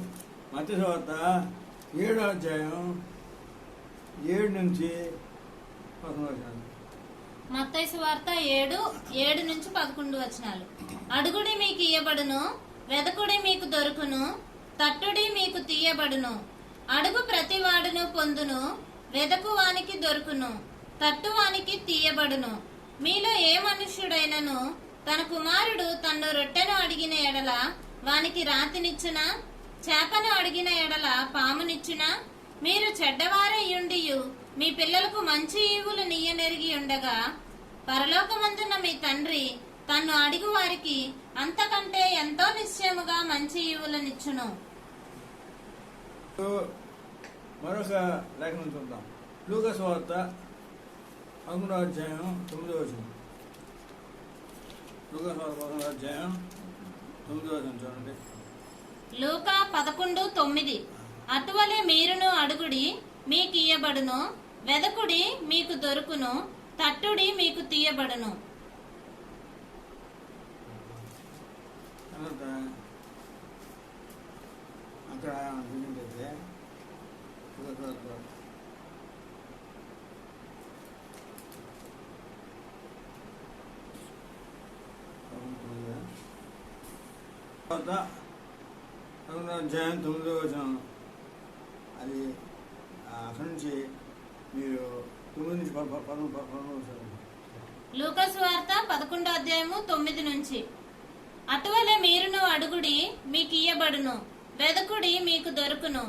మత్తయి సువార్త 7వ అధ్యాయం 7 నుంచి 11 వచనాలు. మత్తయి సువార్త 7 నుంచి 11 వచనాలు. అడుగుడి మీకు ఇయ్యబడును, వెదకుడి మీకు దొరుకును, తట్టుడి మీకు తీయబడును. అడుగు ప్రతివాడును పొందును, వెదకు వానికి దొరుకును, తట్టువానికి తీయబడును. మీలో ఏ మనుష్యుడైనను తన కుమారుడు తన్ను రొట్టెను అడిగిన ఎడల వానికి రాతినిచ్చునా, చేపను అడిగిన ఎడల పామునిచ్చునా? మీరు చెడ్డవారయ్యుండియు మీ పిల్లలకు మంచి ఈవులు నీయనెరిగి ఉండగా, పరలోకమందున్న మీ తండ్రి తన్ను అడిగు వారికి అంతకంటే ఎంతో నిశ్చయముగా మంచి ఈవులనిచ్చును. మరొక లేఖనం చూద్దాం. లూకా సువార్త 11వ అధ్యాయం 9వ వచనం. లూకా సువార్త 11వ అధ్యాయం 9వ వచనం చూడండి. లూకా 11:9. అటువలే మీరును అడుగుడి మీకు ఇయ్యబడును, వెదకుడి మీకు దొరుకును, తట్టుడి మీకు తీయబడును. తర్వాత అక్కడ చూసినట్లయితే అధ్యాయం 9వ వచనం. అది అక్కడి నుంచి మీరు 9 నుంచి 11 లూకా సువార్త 11వ అధ్యాయము 9 నుంచి. అటువలే మీరును అడుగుడి మీకు ఇయ్యబడును, వెదకుడి మీకు దొరుకును,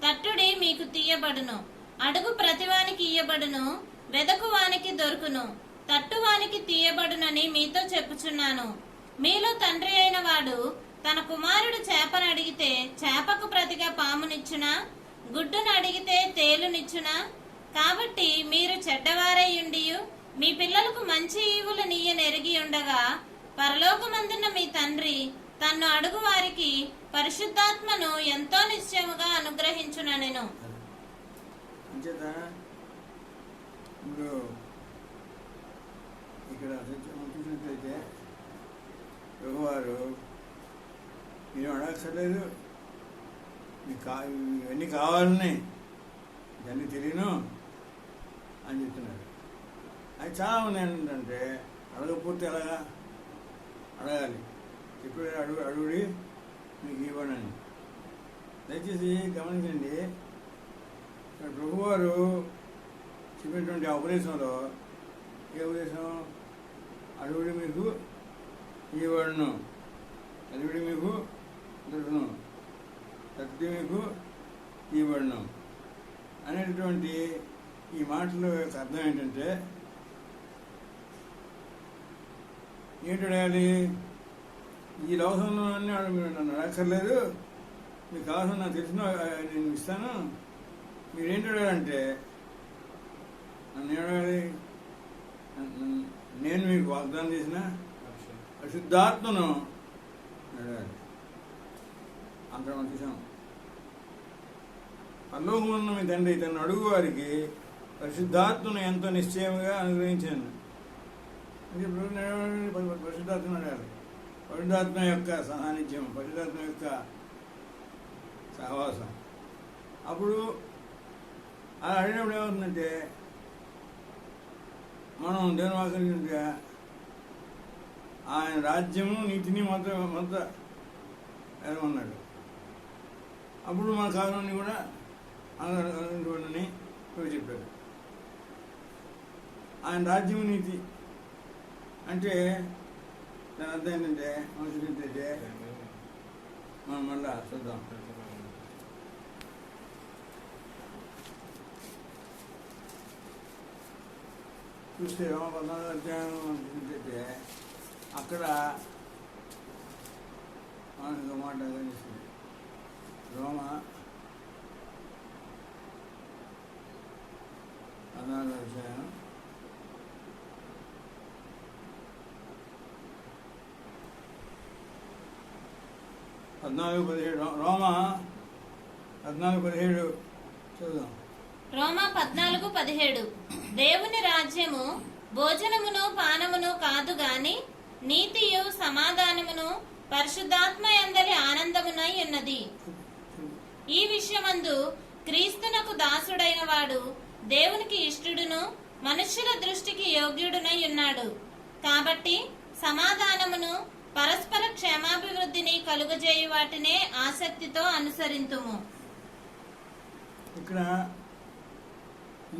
తట్టుడి మీకు తీయబడును. అడుగు ప్రతివానికి ఇయ్యబడును, వెదకు వానికి దొరుకును, తట్టువానికి తీయబడునని మీతో చెప్పుచున్నాను. మీలో తండ్రి అయిన వాడు తన కుమారుడు చేపను అడిగితే చేపకు ప్రతిగా పామునిచ్చునా, గుడ్డును అడిగితే తేలునిచ్చునా? కాబట్టి మీరు చెడ్డవారయ్యుండియు మీ పిల్లలకు మంచి ఈవులు నీయనెరిగి ఉండగా, పరలోకమందున్న మీ తండ్రి తన్ను అడుగు వారికి పరిశుద్ధాత్మను ఎంతో నిశ్చయముగా అనుగ్రహించుననెను. అంచేత ఇప్పుడు ఇక్కడ చూసినట్లయితే ప్రభువారు మీరు అడగక్కర్లేదు, మీకు ఇవన్నీ కావాలని దాన్ని తెలియను అని చెప్తున్నాడు. అది చాలామంది ఏంటంటే అడగకపోతే ఎలాగా, అడగాలి, చెప్పాడు అడుగుడి మీకు ఇవ్వనని. దయచేసి గమనించండి, ఇక్కడ ప్రభువారు చెప్పినటువంటి ఆ ఉపదేశంలో ఏ ఉపదేశం? అడుగుడి మీకు ఇవ్వడును, అడుగుడి మీకు దొరుకును, తట్టి మీకు ఇవ్వడును అనేటటువంటి ఈ మాటల యొక్క అర్థం ఏంటంటే, ఏంటి అడగాలి? ఈ లోకంలో అన్నీ మీరు నన్ను అడగక్కర్లేదు, మీకు కావాల్సిన నాకు తెలిసిన నేను ఇస్తాను, మీరేంటి అడగాలంటే నన్ను ఏడగాలి? నేను మీకు వాగ్దానం చేసిన పరిశుద్ధాత్మను అడగాలి. అంత మనం చూసాం. పరలోకమున్న మీ తండ్రి తను అడుగు వారికి పరిశుద్ధాత్మను ఎంతో నిశ్చయంగా అనుగ్రహించాను. పరిశుద్ధాత్మను అడగాలి. పరిశుద్ధాత్మ యొక్క సాన్నిధ్యం, పరిశుద్ధాత్మ యొక్క సహవాసం. అప్పుడు అలా అడిగినప్పుడు ఏమవుతుందంటే మనం దేవుని వాక్యంగా ఆయన రాజ్యము నీతిని మొత్తం ఎదమన్నాడు. అప్పుడు మన కారణాన్ని కూడా అనుకుంటుని చెప్పాడు. ఆయన రాజ్యము నీతి అంటే దాని అర్థం ఏంటంటే మనుషులు ఏంటంటే మనం మళ్ళా చూద్దాం. చూస్తే రోమ 14వ అధ్యాయం చూస్తే అక్కడ మనకు మాట కనిపిస్తుంది. రోమ 14వ అధ్యాయం 14:17 రోమ 14:17 చూద్దాం. రోమా 14:17 దేవుని రాజ్యము భోజనమును పానమును కాదు గాని నీతియు సమాధానమును పరిశుద్ధాత్మ యందలి ఆనందమునై ఉన్నది. ఈ విషయమందు క్రీస్తునకు దాసుడైన వాడు దేవునికి ఇష్టుడును మనుష్యుల దృష్టికి యోగ్యుడునై ఉన్నాడు. కాబట్టి సమాధానమును పరస్పర క్షేమాభివృద్ధిని కలుగజేయు వాటినే ఆసక్తితో అనుసరింతుము. ఇక్కడ ఈ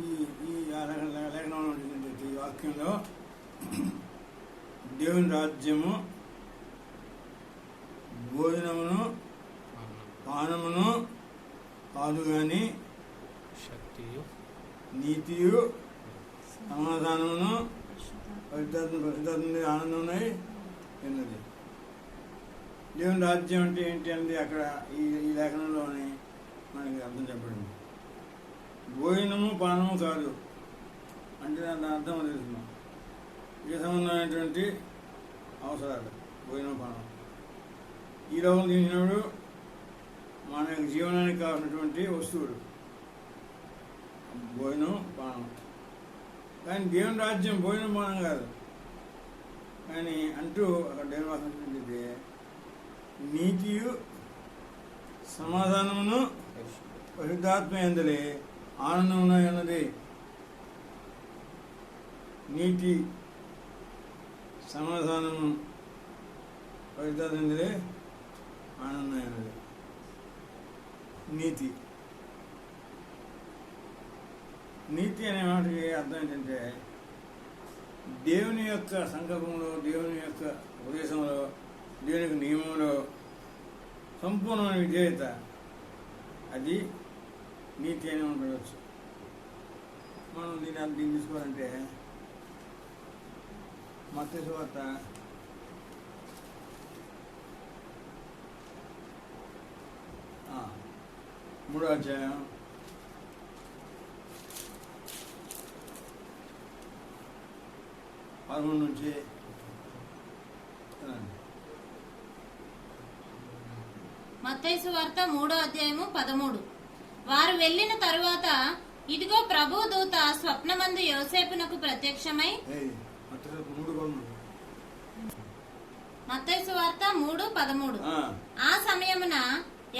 లేఖనంలో ఉంటుందంటే ఈ వాక్యంలో దేవుని రాజ్యము భోజనమును పానమును కాదు కానీ నీతియు సమాధానమును పరిశుద్ధాత్మ ఆనందమునై ఉన్నది. దేవుని రాజ్యం అంటే ఏంటి అన్నది అక్కడ ఈ లేఖనంలోనే మనకి అర్థం చెప్పండి. భోజనము పానము కాదు అంటే దాని అర్థం తెలుస్తున్నాం. ఏ సంబంధమైనటువంటి అవసరాలు భోజనం పానం ఈ లోకం తీసినప్పుడు మన యొక్క జీవనానికి కావాల్సినటువంటి వస్తువులు భోజనం పానం. కానీ దేవుని రాజ్యం భోజనం పానం కాదు. కానీ అంటూ అక్కడ దేవుని వాక్యం ఏంటంటే నీతియు సమాధానమును పరిశుద్ధాత్మ యందలి ఆనందమున ఉన్నది. నీతి సమాధానము పరిశుద్ధాత్మ యందలి ఆనందం ఉన్నది. నీతి నీతి అనే మాటకి అర్థం ఏంటంటే దేవుని యొక్క సంకల్పంలో, దేవుని యొక్క ఉపదేశంలో, దేవుని యొక్క నియమంలో సంపూర్ణమైన విధేయత, అది నీతి అని ఉండవచ్చు. మనం దీన్ని తీసుకోవాలంటే మత్తయి సువార్త 3వ అధ్యాయం 11 నుంచి మత్తయి సువార్త 3వ అధ్యాయము 13. వారు వెళ్ళిన తరువాత ఇదిగో ప్రభు దూత స్వప్నమందు యోసేపునకు ప్రత్యక్షమై మత్తయి సువార్త 3:13 ఆ సమయమున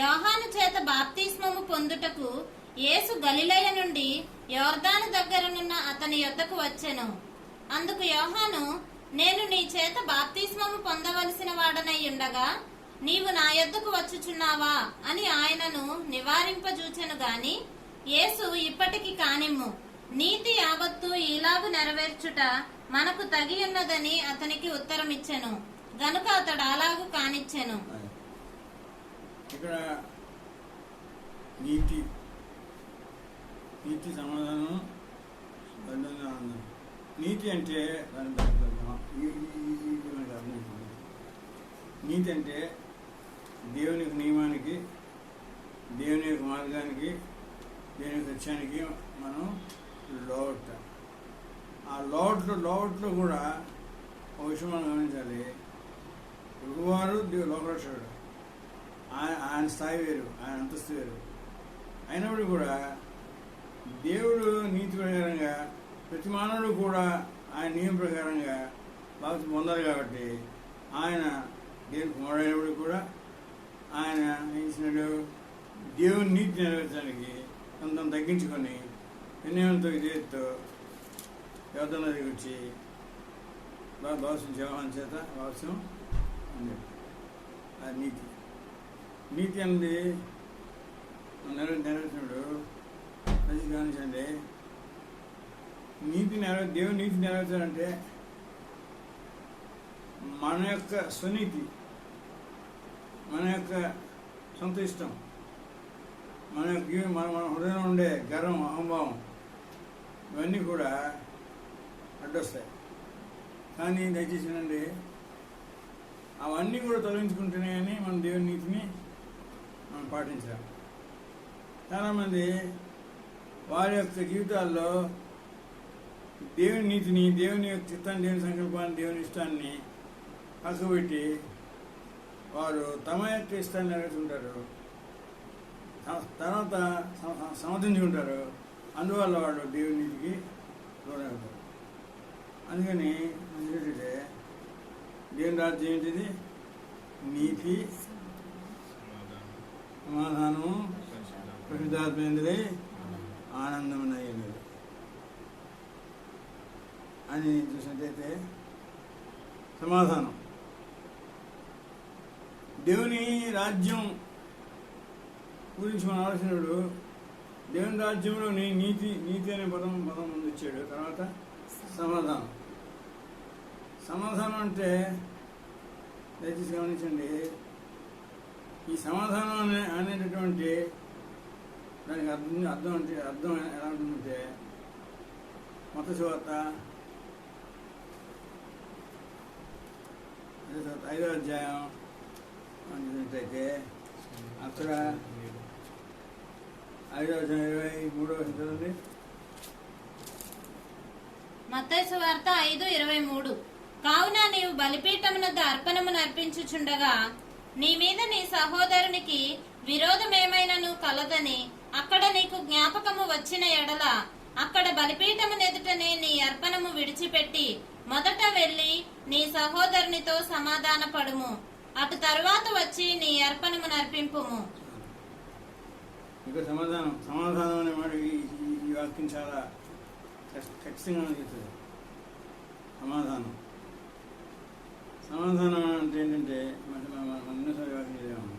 యోహాను చేత బాప్తిస్మము పొందుటకు యేసు గలిలయ నుండి యోర్దాను దగ్గరనున్న అతని యొద్దకు వచ్చెను. అందుకు యోహాను, నేను నీ చేత బాప్తిస్మము పొందవలసిన వాడనై ఉండగా నీవు నా యొద్దకు వచ్చుచున్నావా అని ఆయనను నివారింపజూచెను గాని యేసు, ఇప్పటికి కానిమ్ము, నీతి యావత్తు ఈలాగు నెరవేర్చుట మనకు తగి ఉన్నదని అతనికి ఉత్తరమిచ్చెను. గనుక అతడు అలాగు కానిచ్చెను. ఇక్కడ నీతి నీతి సమాధానం ఆనందం. నీతి అంటే మనకు అర్థమవుతుంది. నీతి అంటే దేవుని యొక్క నియమానికి, దేవుని యొక్క మార్గానికి, దేవుని యొక్క సత్యానికి మనం లోట. ఆ లోట్లో కూడా ఒక విషయం మనం గమనించాలి. ప్రభువారు లోకరక్షకుడు, ఆయన స్థాయి వేరు, ఆయన అంతస్తు వేరు. అయినప్పుడు కూడా దేవుడు నీతి ప్రకారంగా ప్రతి మానవుడు కూడా ఆయన నియమం ప్రకారంగా బాప్తి పొందాలి. కాబట్టి ఆయన దేవుని కుమారుడైనప్పుడు కూడా ఆయన ఏం చేసినాడు, దేవుని నీతి నెరవేర్చడానికి కొంత తగ్గించుకొని వినయంతో విధేయతతో యోధన దగ్గర వచ్చి భావసం జవాన్ చేత భావసం అన్నాడు. అది నీతి. నీతి అన్నది నెరవేర్చినాడు. అది గమనించండి, దేవుని నీతి నెరవేర్చాలంటే మన యొక్క స్వనీతి, మన యొక్క సొంత ఇష్టం, మన హృదయంలో ఉండే గర్వం, అహంభావం, ఇవన్నీ కూడా అడ్డొస్తాయి. కానీ దయచేసినండి, అవన్నీ కూడా తొలగించుకుంటేనే అని మన దేవుని నీతిని మనం పాటించాలి. చాలామంది వారి యొక్క జీవితాల్లో దేవుని నీతిని, దేవుని యొక్క చిత్తాన్ని, దేవుని సంకల్పాన్ని, దేవుని ఇష్టాన్ని పక్కబెట్టి వారు తమ యొక్క ఇష్టాన్ని నెరవేర్చుకుంటారు, తర్వాత సమర్థించుకుంటారు. అందువల్ల వాళ్ళు దేవుని నీతికి దూరం అవుతారు. అందుకని ఏంటంటే దేవుని రాజ్యం ఏంటిది? నీతి, సమాధానము, పరిశుద్ధాత్మేంద్రే ఆనందమునయ్యేది అని చూసినట్టయితే సమాధానం. దేవుని రాజ్యం గురించి మనం ఆలోచనడు దేవుని రాజ్యంలో నీతి అనే పదం ముందు ఇచ్చాడు. తర్వాత సమాధానం. సమాధానం అంటే దయచేసి గమనించండి, ఈ సమాధానం అనేటటువంటి దానికి అర్థం ఎలా ఉంటుందంటే, మత్తయి సువార్త 5వ అధ్యాయం చూసినట్టయితే అక్కడ 5వ అధ్యాయం 23వ చదవండి. మత్తయి సువార్త 5:23. కావున నీవు బలిపీఠమునద్ద అర్పణము నర్పించుచుండగా నీ మీద నీ సహోదరునికి విరోధమేమైనను కలదని అక్కడ నీకు జ్ఞాపకము వచ్చిన ఎడల అక్కడ బలిపీఠమునెదుటనే నీ అర్పణము విడిచిపెట్టి మొదట వెళ్లి నీ సహోదరునితో సమాధాన పడుము, అటు తరువాత వచ్చి నీ అర్పణము నర్పింపుము. ఇక సమాధానం అనే మాట ఈ వాక్యం చాలా ఖచ్చితంగా చెప్తుంది. సమాధానం అంటే ఏంటంటే మన్నసారి వాక్యం చదివాము.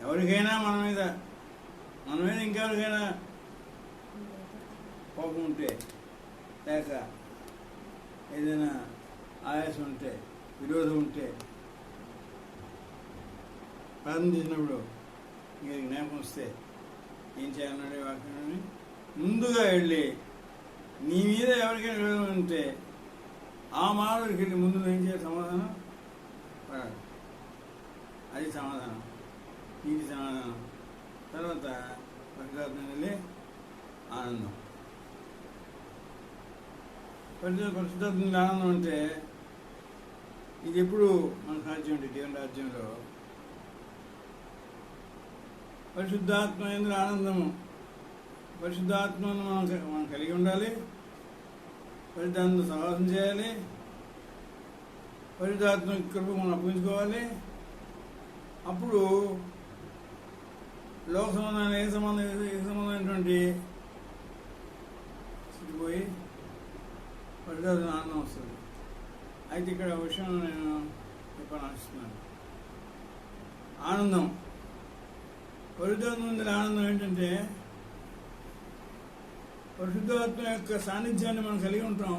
ఎవరికైనా మన మీద ఇంకెవరికైనా కోపం ఉంటే, లేక ఏదైనా ఆయాసం ఉంటే, విరోధం ఉంటే, ప్రార్థన చేసినప్పుడు ఇంకా జ్ఞాపకం వస్తే ఏం చేయాలన్నాడే వాక్యాన్ని ముందుగా వెళ్ళి నీ మీద ఎవరికైనా విరోధం ఉంటే ఆ మానవుడికి వెళ్ళి ముందు ఏం చేయాలి? సమాధానం పడాలి. అది సమాధానం, నీతి సమాధానం. తర్వాత పరిశుద్ధాత్మ వెళ్ళి ఆనందం. పరిశుద్ధాత్మ ఆనందం అంటే ఇది ఎప్పుడు మన సాధ్యం అంటే దేవుని రాజ్యంలో పరిశుద్ధాత్మ ఎందుకు ఆనందము. పరిశుద్ధాత్మను మనం కలిగి ఉండాలి, పరిశుద్ధాత్మతో సహవాసం చేయాలి, పరిశుద్ధాత్మ కృప మనం అప్పగించుకోవాలి. అప్పుడు లోక సంబంధమైన ఏ సంబంధమైనటువంటి స్థితి పోయి పరిశుద్ధాత్మ ఆనందం వస్తుంది. అయితే ఇక్కడ ఒక విషయం నేను చెప్పాలని ఆశిస్తున్నాను. ఆనందం, పరిశుద్ధాత్మ నుండి ఆనందం ఏంటంటే పరిశుద్ధాత్మ యొక్క సాన్నిధ్యాన్ని మనం కలిగి ఉంటాం,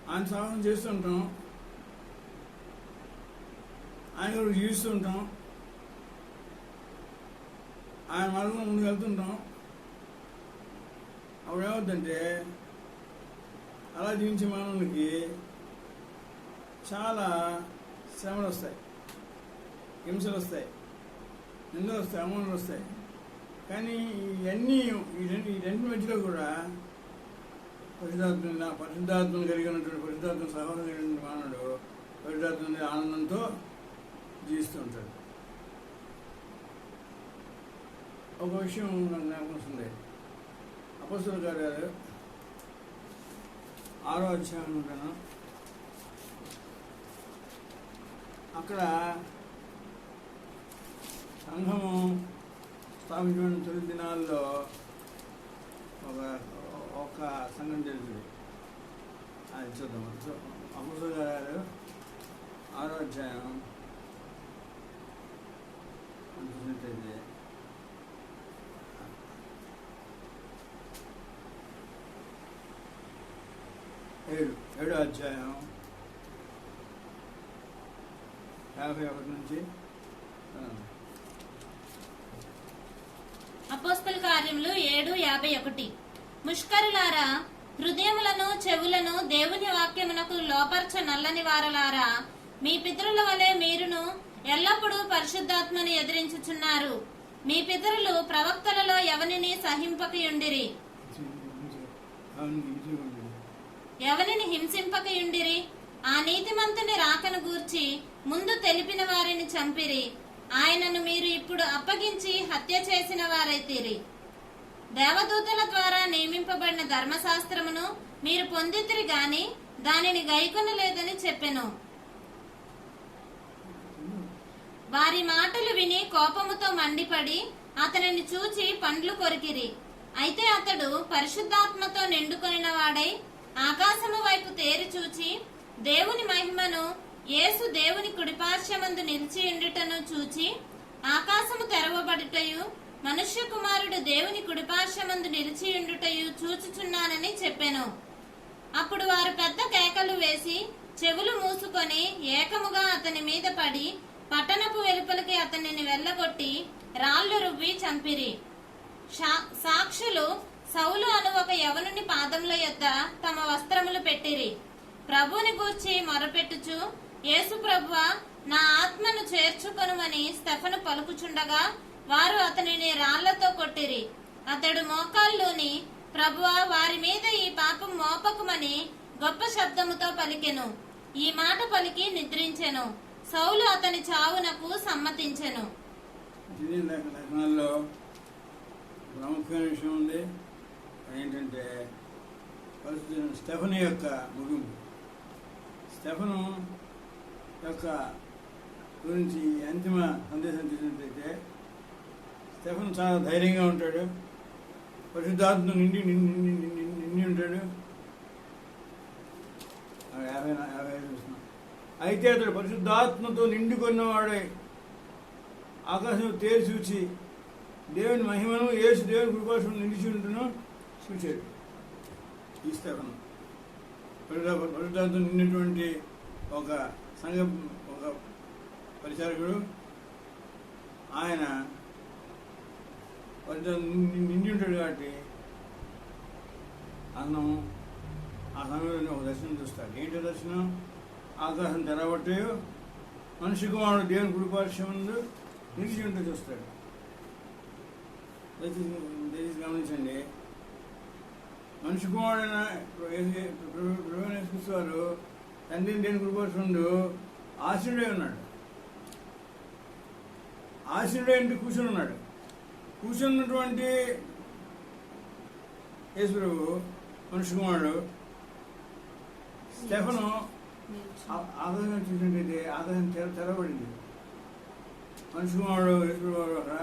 ఆయన సహాయం చేస్తుంటాం, ఆయన కూడా జీవిస్తూ ఉంటాం, ఆయన మార్గంలో ముందుకు వెళ్తుంటాం. అప్పుడు ఏమవుతుందంటే అలా జీవించే మానవునికి చాలా శ్రమలు వస్తాయి, హింసలు వస్తాయి, నిందలు వస్తాయి, అవమానాలు వస్తాయి. కానీ ఈ రెండింటి మధ్యలో కూడా పరిశుద్ధాత్మను కలిగి ఉన్నటువంటి పరిశుద్ధాత్మ సహోదరు కలిగిన మానవుడు పరిశుద్ధాత్మ ఆనందంతో జీవిస్తూ ఉంటాడు. ఒక విషయం నాకు జ్ఞాపకం వస్తుంది. అపొస్తలుల కార్యాలు 6వ అధ్యాయం ఉంటాను. అక్కడ సంఘము స్థాపించిన తొలి దినాల్లో ఒక సంఘం జరుగుతుంది. అది చూద్దాం. అపొస్తలుల కార్యాలు 6వ అధ్యాయం చూసినట్టయితే 7వ అధ్యాయం 51 నుంచి అపోస్తల కార్యములు 7:51. ముష్కరులారా, హృదయములను చెవులను దేవుని వాక్యమునకు లోపర్చ నల్లని వారలారా, మీ పితరుల వలె మీరును ఎల్లప్పుడూ పరిశుద్ధాత్మను ఎదిరించుచున్నారు. మీ పితరులు ప్రవక్తలలో ఎవనిని సహింపకయుండిరి, ఎవనిని హింసింపకయుండిరి. ఆ నీతిమంతుని రాకను గూర్చి ముందు తెలిపిన వారిని చంపిరి. ఆయనను మీరు ఇప్పుడు అప్పగించి హత్య చేసిన వారైతిరి. దేవదూతల ద్వారా నియమింపబడిన ధర్మశాస్త్రమును మీరు పొందితిరి గాని దానిని గైకొనలేదని చెప్పెను. వారి మాటలు విని కోపముతో మండిపడి అతనిని చూచి పండ్లు కొరికిరి. అయితే అతడు పరిశుద్ధాత్మతో నిండుకొనిన వాడై ఆకాశము వైపు తేరి చూచి దేవుని మహిమను, యేసు దేవుని కుడిపార్శ్వమందు నిలిచి ఉండుటను చూచి ఆకాశము తెరవబడుటయు మనుష్య కుమారుడు దేవుని కుడిపార్శ్వమందు నిలిచి ఉండుటయు చూచుచున్నానని చెప్పెను. అప్పుడు వారు పెద్ద కేకలు వేసి చెవులు మూసుకొని ఏకముగా అతని మీద పడి పట్టణపు వెలుపలికి అతనిని వెళ్ళగొట్టి రాళ్లు రువ్వి చంపిరి. సాక్షులు సౌలు అను ఒక యవనుని పాదముల యొద్ద తమ వస్త్రములు పెట్టిరి. ప్రభువుని గూర్చి మొరపెట్టుచు, యేసు ప్రభువా, నా ఆత్మను చేర్చుకొనుమని స్టెఫను పలుకుచుండగా వారు అతనిని రాళ్లతో కొట్టిరి. అతడు మోకాల్లోని, ప్రభువా, వారి మీద ఈ పాపం మోపకుమని గొప్ప శబ్దముతో పలికెను. ఈ మాట పలికి నిద్రించెను. సౌలు అతని చావునకు సమ్మతించెను. ప్రాముఖ్యమైన విషయం ఉంది. ఏంటంటే స్టెఫను యొక్క ముగింపు. స్టెఫను యొక్క గురించి అంతిమ సందేశం చూసినట్లయితే స్టెఫను చాలా ధైర్యంగా ఉంటాడు, పరిశుద్ధాత్మ నిండి ఉంటాడు. 50 చూస్తున్నాం. అయితే అతడు పరిశుద్ధాత్మతో నిండుకున్నవాడే ఆకాశం తేరి చూచి దేవుని మహిమను, యేసు దేవుని కృపాసం నిలిచి ఉంటును చూచాడు. ఈ స్టెఫను పరిశుద్ధాత్మతో నిండినటువంటి ఒక పరిచారకుడు. ఆయన నిండి ఉంటాడు కాబట్టి అన్నము ఆ సమయంలో ఒక దర్శనం చూస్తాడు. ఏంటో దర్శనం? ఆకాశం తెరబట్టాయో మనిషి కుమారుడు దేవుని కుడిపార్శ్వం ముందు నిలిచి ఉంటూ చూస్తాడు. దయచేసి గమనించండి. మనిషి కుమారుడైన వారు తండ్రిని దేని కుడిపార్శ్వండు ఆశీనుడై ఉన్నాడు. ఆశీనుడై ఇంటి కూర్చుని ఉన్నాడు. కూర్చున్నటువంటి యేసు ప్రభు మనిషి కుమారుడు స్టెఫను ఆకాశం చూసినట్టయితే ఆకాశం తెరబడింది. మనిషి కుమారుడు యేసు ప్రభు అక్కడ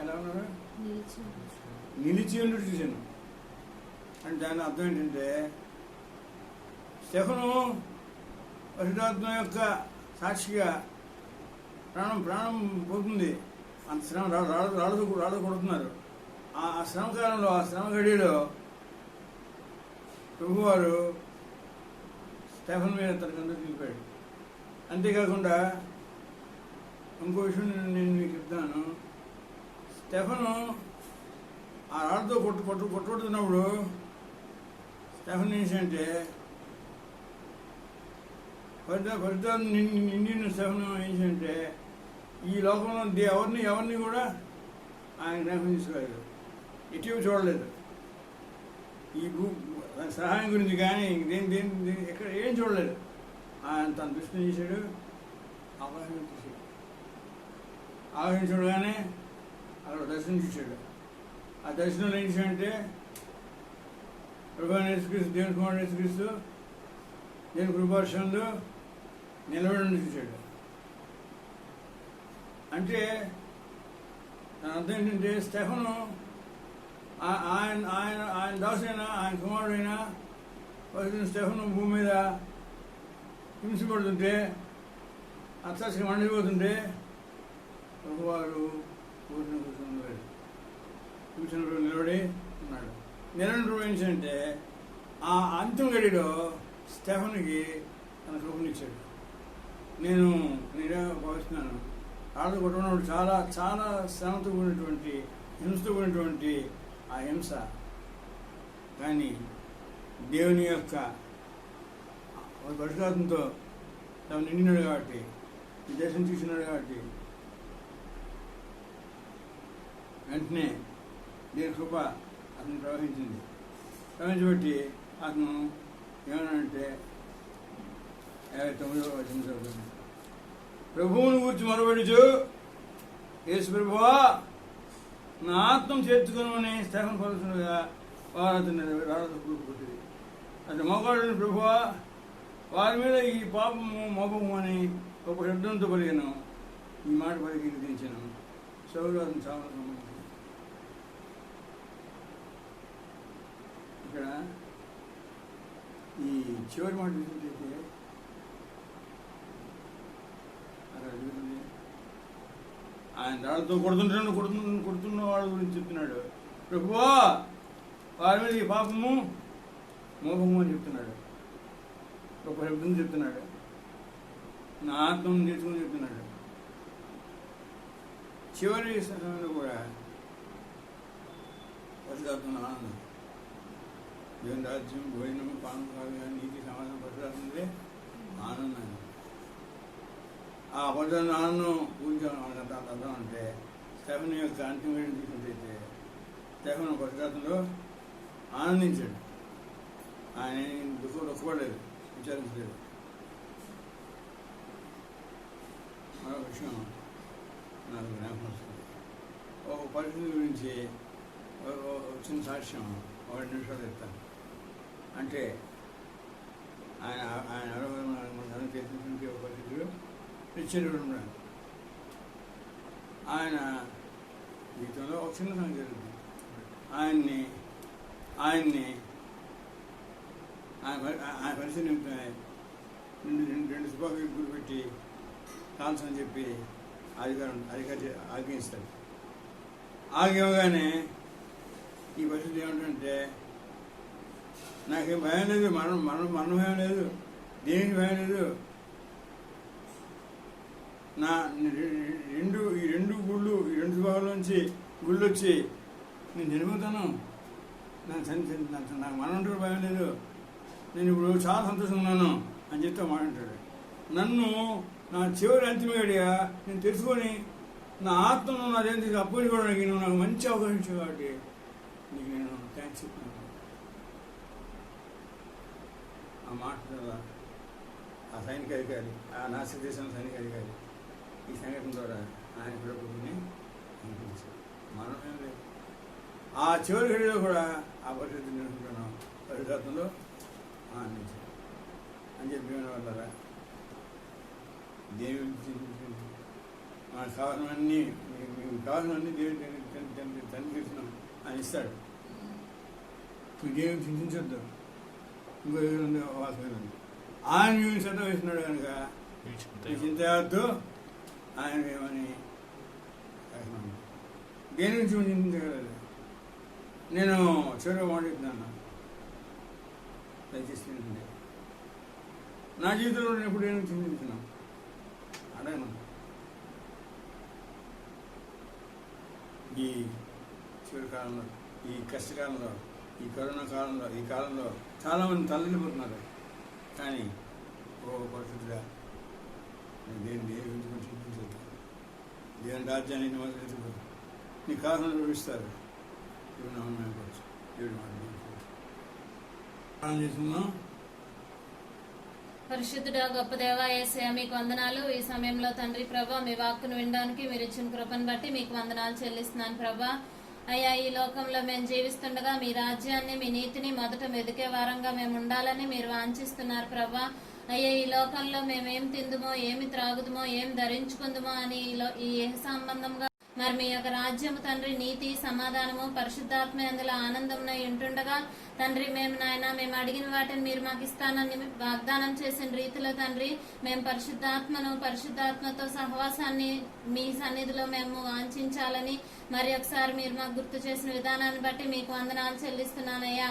ఎలా ఉన్నారు? నిలిచి నిలిచి ఉండి చూశాను. అంటే దాని అర్థం ఏంటంటే స్టెఫను పరిశుద్ధాత్మ యొక్క సాక్షిగా ప్రాణం పోతుంది. అంత శ్రమ రాళ్ళు కొడుతున్నారు. ఆ శ్రమ కాలంలో, ఆ శ్రమ గడిలో ప్రభువారు స్టెఫన్ మీద తన కందు చూపాడు. అంతేకాకుండా ఇంకో విషయం నేను మీకు చెప్తాను. స్టెఫను ఆ రాళ్ళతో కొట్టుకుంటున్నప్పుడు స్టెఫన్ ఏంటంటే ఫలితాన్ని నిండిన స్టెఫన్ ఏంటంటే ఈ లోకంలో ఎవరిని కూడా ఆయన జ్ఞాపకం తీసుకోలేదు, ఇటీవల చూడలేదు. ఈ సహాయం గురించి కానీ దేని ఎక్కడ ఏం చూడలేదు. ఆయన తన దృష్టిని చేశాడు, అవగాహన తీశాడు. అవగాహన చూడగానే అక్కడ దర్శనం చూశాడు. ఆ దర్శనంలో ఏం చేశాడంటే ప్రభువైన యేసుక్రీస్తు, దేవుని కుమారుడు యేసుక్రీస్తు దేవుని కృపార్షంలో నిలబడి చూశాడు. అంటే దాని అర్థం ఏంటంటే స్టెఫను ఆయన దాసైనా, ఆయన కుమారుడైనా స్టెఫను భూమి మీద హింసపడుతుంటే, అత్యాశగా మండిపోతుంటే ప్రభువారు కూర్చుని నిలబడి ఉన్నాడు. నిలబడి అంటే ఆ అంతిమ గడిలో స్టెఫన్కి తన కృపనిచ్చాడు. నేనే భావిస్తున్నాను, రాళ్ళు కొట్టుకున్నప్పుడు చాలా చాలా శ్రమతో కూడినటువంటి, హింసతో కూడినటువంటి ఆ హింస, కానీ దేవుని యొక్క పరిశుద్ధాత్మతో తను నిండినాడు కాబట్టి, ఈ దేశం చూసినాడు కాబట్టి వెంటనే దేవుని కృప అతను ప్రవహించబట్టి అతను ఏమన్నాడంటే 59వ వచనం చదువుతాను. ప్రభువుని గురించి మొరబెడుచు, యేసు ప్రభువా నా ఆత్మను చేర్చుకుని స్టెఫన్ పలుకుతుండగా వారు అతన్ని రాళ్ళతో కూడుకుంటుంది. అతను మోకాడు, ప్రభువా వారి మీద ఈ పాపము మోపము అని ఒక శబ్దంతో పలిగాను. ఈ మాట పలికి దించాను. సౌలు అతను చాలా సంబంధించింది. ఇక్కడ ఈ చివరి మాట చూసినట్లయితే అక్కడ చూడండి, ఆయన రాళ్ళతో కొడుతున్న వాళ్ళ గురించి చెప్తున్నాడు. ప్రభువా వారి మీద ఈ పాపము మోపము అని చెప్తున్నాడు. ఒక శబ్దం చెప్తున్నాడు, నా ఆత్మను నేర్చుకుని చెప్తున్నాడు. చివరి సమయంలో కూడా పరిశుద్ధాత్మ ఆనందం, దేవుని రాజ్యం, భోజనం, పానం కాదు కానీ నీతి, సమాధానం, పరిశుద్ధాత్మదే ఆనందం. ఆ పరిశుద్ధాత్మ ఆనందం ఊహించాలని అర్థం అంటే స్టెఫన్ యొక్క అంతిమ తీసుకుంటే స్టెఫన్ పరిశుద్ధాత్మలో ఆనందించాడు. ఆయన దుఃఖపడలేదు, విచారించలేదు. మరొక విషయం నాకు జ్ఞాపకం వస్తుంది. ఒక పరిస్థితి గురించి చిన్న సాక్ష్యం 2 నిమిషాలు చెప్తాను. అంటే ఆయన చేసినటువంటి ఒక పరిస్థితులు నిశ్చయుడు ఉన్నాడు. ఆయన జీవితంలో ఒక చిన్న సంగతి జరుగుతుంది. ఆయన్ని ఆయన పరిస్థితి నిమిత్తమే రెండు సుపాకి గురి పెట్టి కాల్చని చెప్పి అధికారి ఆజ్ఞిస్తాడు. ఆగివగానే ఈ పరిస్థితి ఏమిటంటే, నాకేం భయం లేదు, మరణం భయం లేదు, దేనికి భయం లేదు. నా ఈ రెండు సుభాగంలోంచి గుళ్ళు వచ్చి నేను చనిపోతాను, నాకు మరణం అంటే భయం లేదు, నేను ఇప్పుడు చాలా సంతోషంగా ఉన్నాను అని చెప్తే మాట్లాడాడు. నన్ను నా చివరి అంతిమ గడిగా నేను తెలుసుకొని నా ఆత్మను నాదేం అప్పుకోవడానికి నువ్వు నాకు మంచి అవకాశం ఇచ్చావు కాబట్టి నీకు నేను థ్యాంక్స్ చెప్తున్నాను. ఆ మాట ఆ సైనిక అధికారి, ఆ నాసిక్ దేశం సైనిక అధికారి ఈ సంఘటన ద్వారా ఆయన ప్రభుని అనిపించారు. మనమేం లేదు. ఆ చివరి గడిలో కూడా ఆ పరిస్థితి నేర్చుకున్నాను, పరిశుద్ధాత్మలో ఆనందించాను అని చెప్పి వాళ్ళ దేవుడి మనకు కావాల్సినవన్నీ, మీకు కావాల్సినవన్నీ దేవుడి తండ్రి కృష్ణ ఆయన ఇస్తాడు. మీకేమి చింతించొద్దు. ఇంకో ఉంది వాసన ఉంది. ఆయన మీకు శ్రద్ధ వేసినాడు కనుక మీ చింత వద్దు. ఆయన ఏమని దేని గురించి చింతించగలదు. నేను చివరిగా మాట్లాడుతున్నాను, దయచేసి నా జీవితంలో నేను ఎప్పుడు ఏమి చింతించినాను అడగను. ఈ చివరి కాలంలో, ఈ కష్టకాలంలో, ఈ కరోనా కాలంలో, ఈ కాలంలో చాలామంది తల్లిపోతున్నారు. కానీ ఓ పరిస్థితిగా నేను దేని గురించి చింతించదు. దేవుని రాజ్యాన్ని మొదలు నీ కారణం చూపిస్తారు. దేవుడు నమ్మకం దేవుడు మాట చేస్తున్నాం. పరిశుద్ధుడా గొప్ప దేవా యేసయ్య మీకు వందనాలు. ఈ సమయంలో తండ్రి ప్రభా మీ వాక్కును వినడానికి మీరు ఇచ్చిన కృపను బట్టి మీకు వందనాలు చెల్లిస్తున్నాను ప్రభా. అయ్యా ఈ లోకంలో మేము జీవిస్తుండగా మీ రాజ్యాన్ని మీ నీతిని మొదట వెదికే వారంగా మేము ఉండాలని మీరు వాంఛిస్తున్నారు ప్రభా. అయ్యా ఈ లోకంలో మేమేం తిందుమో ఏమి త్రాగుదుమో ఏం ధరించుకుందుమో అని ఈ సంబంధంగా మరి మీ యొక్క రాజ్యము తండ్రి నీతి సమాధానము పరిశుద్ధాత్మ అందులో ఆనందంలో ఉంటుండగా తండ్రి మేము నాయన మేము అడిగిన వాటిని మీరు మాకు ఇస్తానని వాగ్దానం చేసిన రీతిలో తండ్రి మేము పరిశుద్ధాత్మతో సహవాసాన్ని మీ సన్నిధిలో మేము వాంఛించాలని మరి ఒకసారి మీరు మాకు గుర్తు చేసిన విధానాన్ని బట్టి మీకు వందనాలు చెల్లిస్తున్నానయ్యా.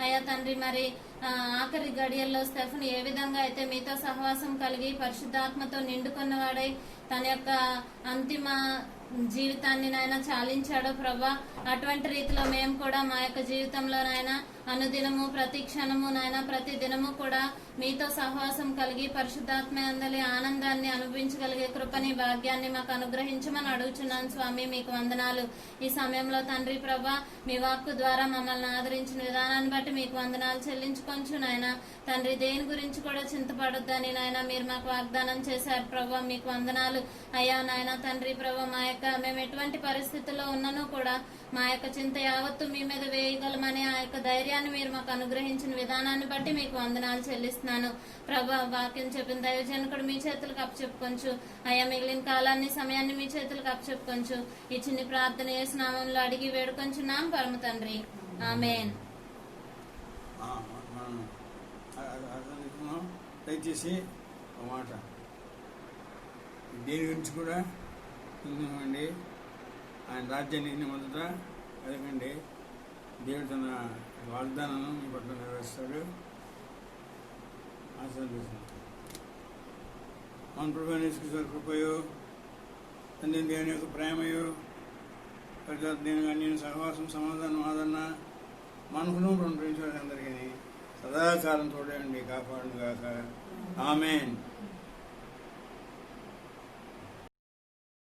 అయ్యా తండ్రి మరి ఆఖరి గడియల్లో స్టెఫెన్ ఏ విధంగా అయితే మీతో సహవాసం కలిగి పరిశుద్ధాత్మతో నిండుకున్నవాడై తన యొక్క అంతిమ జీవితాన్ని నాయన చాలించాడో ప్రభా, అటువంటి రీతిలో మేము కూడా మా యొక్క జీవితంలో నాయన అనుదినము ప్రతి క్షణము నాయన ప్రతి దినము కూడా మీతో సహవాసం కలిగి పరిశుద్ధాత్మ అందలి ఆనందాన్ని అనుభవించగలిగే కృపని భాగ్యాన్ని మాకు అనుగ్రహించమని అడుగుచున్నాను స్వామి. మీకు వందనాలు. ఈ సమయంలో తండ్రి ప్రభా మీ వాక్కు ద్వారా మమ్మల్ని ఆదరించిన విధానాన్ని బట్టి మీకు వందనాలు చెల్లించుకొంచు నాయన. తండ్రి దేని గురించి కూడా చింతపడొద్దని నాయన మీరు మాకు వాగ్దానం చేశారు ప్రభా. మీకు వందనాలు అయ్యా నాయన. తండ్రి ప్రభా మేము ఎటువంటి పరిస్థితుల్లో ఉన్ననూ కూడా మా యొక్క చింత యావత్తు మీ మీద వేయగలమని ఆ యొక్క ధైర్యాన్ని మీరు మాకు అనుగ్రహించిన విధానాన్ని బట్టి మీకు వందనాలు చెల్లిస్తున్నాను ప్రభా. వాక్యం చెప్పిన దైవజనకుడు మీ చేతులకు అప్పచెప్పుకొంచు అయ్యా. మిగిలిన కాలాన్ని సమయాన్ని మీ చేతులకు అప్పచెప్పుకొంచు. ఈ చిన్ని ప్రార్థన యేసు నామములో అడిగి వేడుకొంచున్నాం పరమ తండ్రి, ఆమేన్. దయచేసి ఒక మాట దేని గురించి కూడా అండి, ఆయన రాజ్యాన్ని మొదట అదకండి దేవుడు తన వాగ్దానాలను మీ పట్ల నెరవేరుస్తాడు. ఆశీర్వదిస్తాడు. మన ప్రభు నేర్చుకున్న కృపయో తండ్రి దేవుని యొక్క ప్రేమయో పరిశుద్ధాత్మ నేను సహవాసం సమాధానం ఆదరణ మనకును ప్రేమించే అందరికీ సదాకాలం చూడండి కాపాడును గాక. ఆమేన్.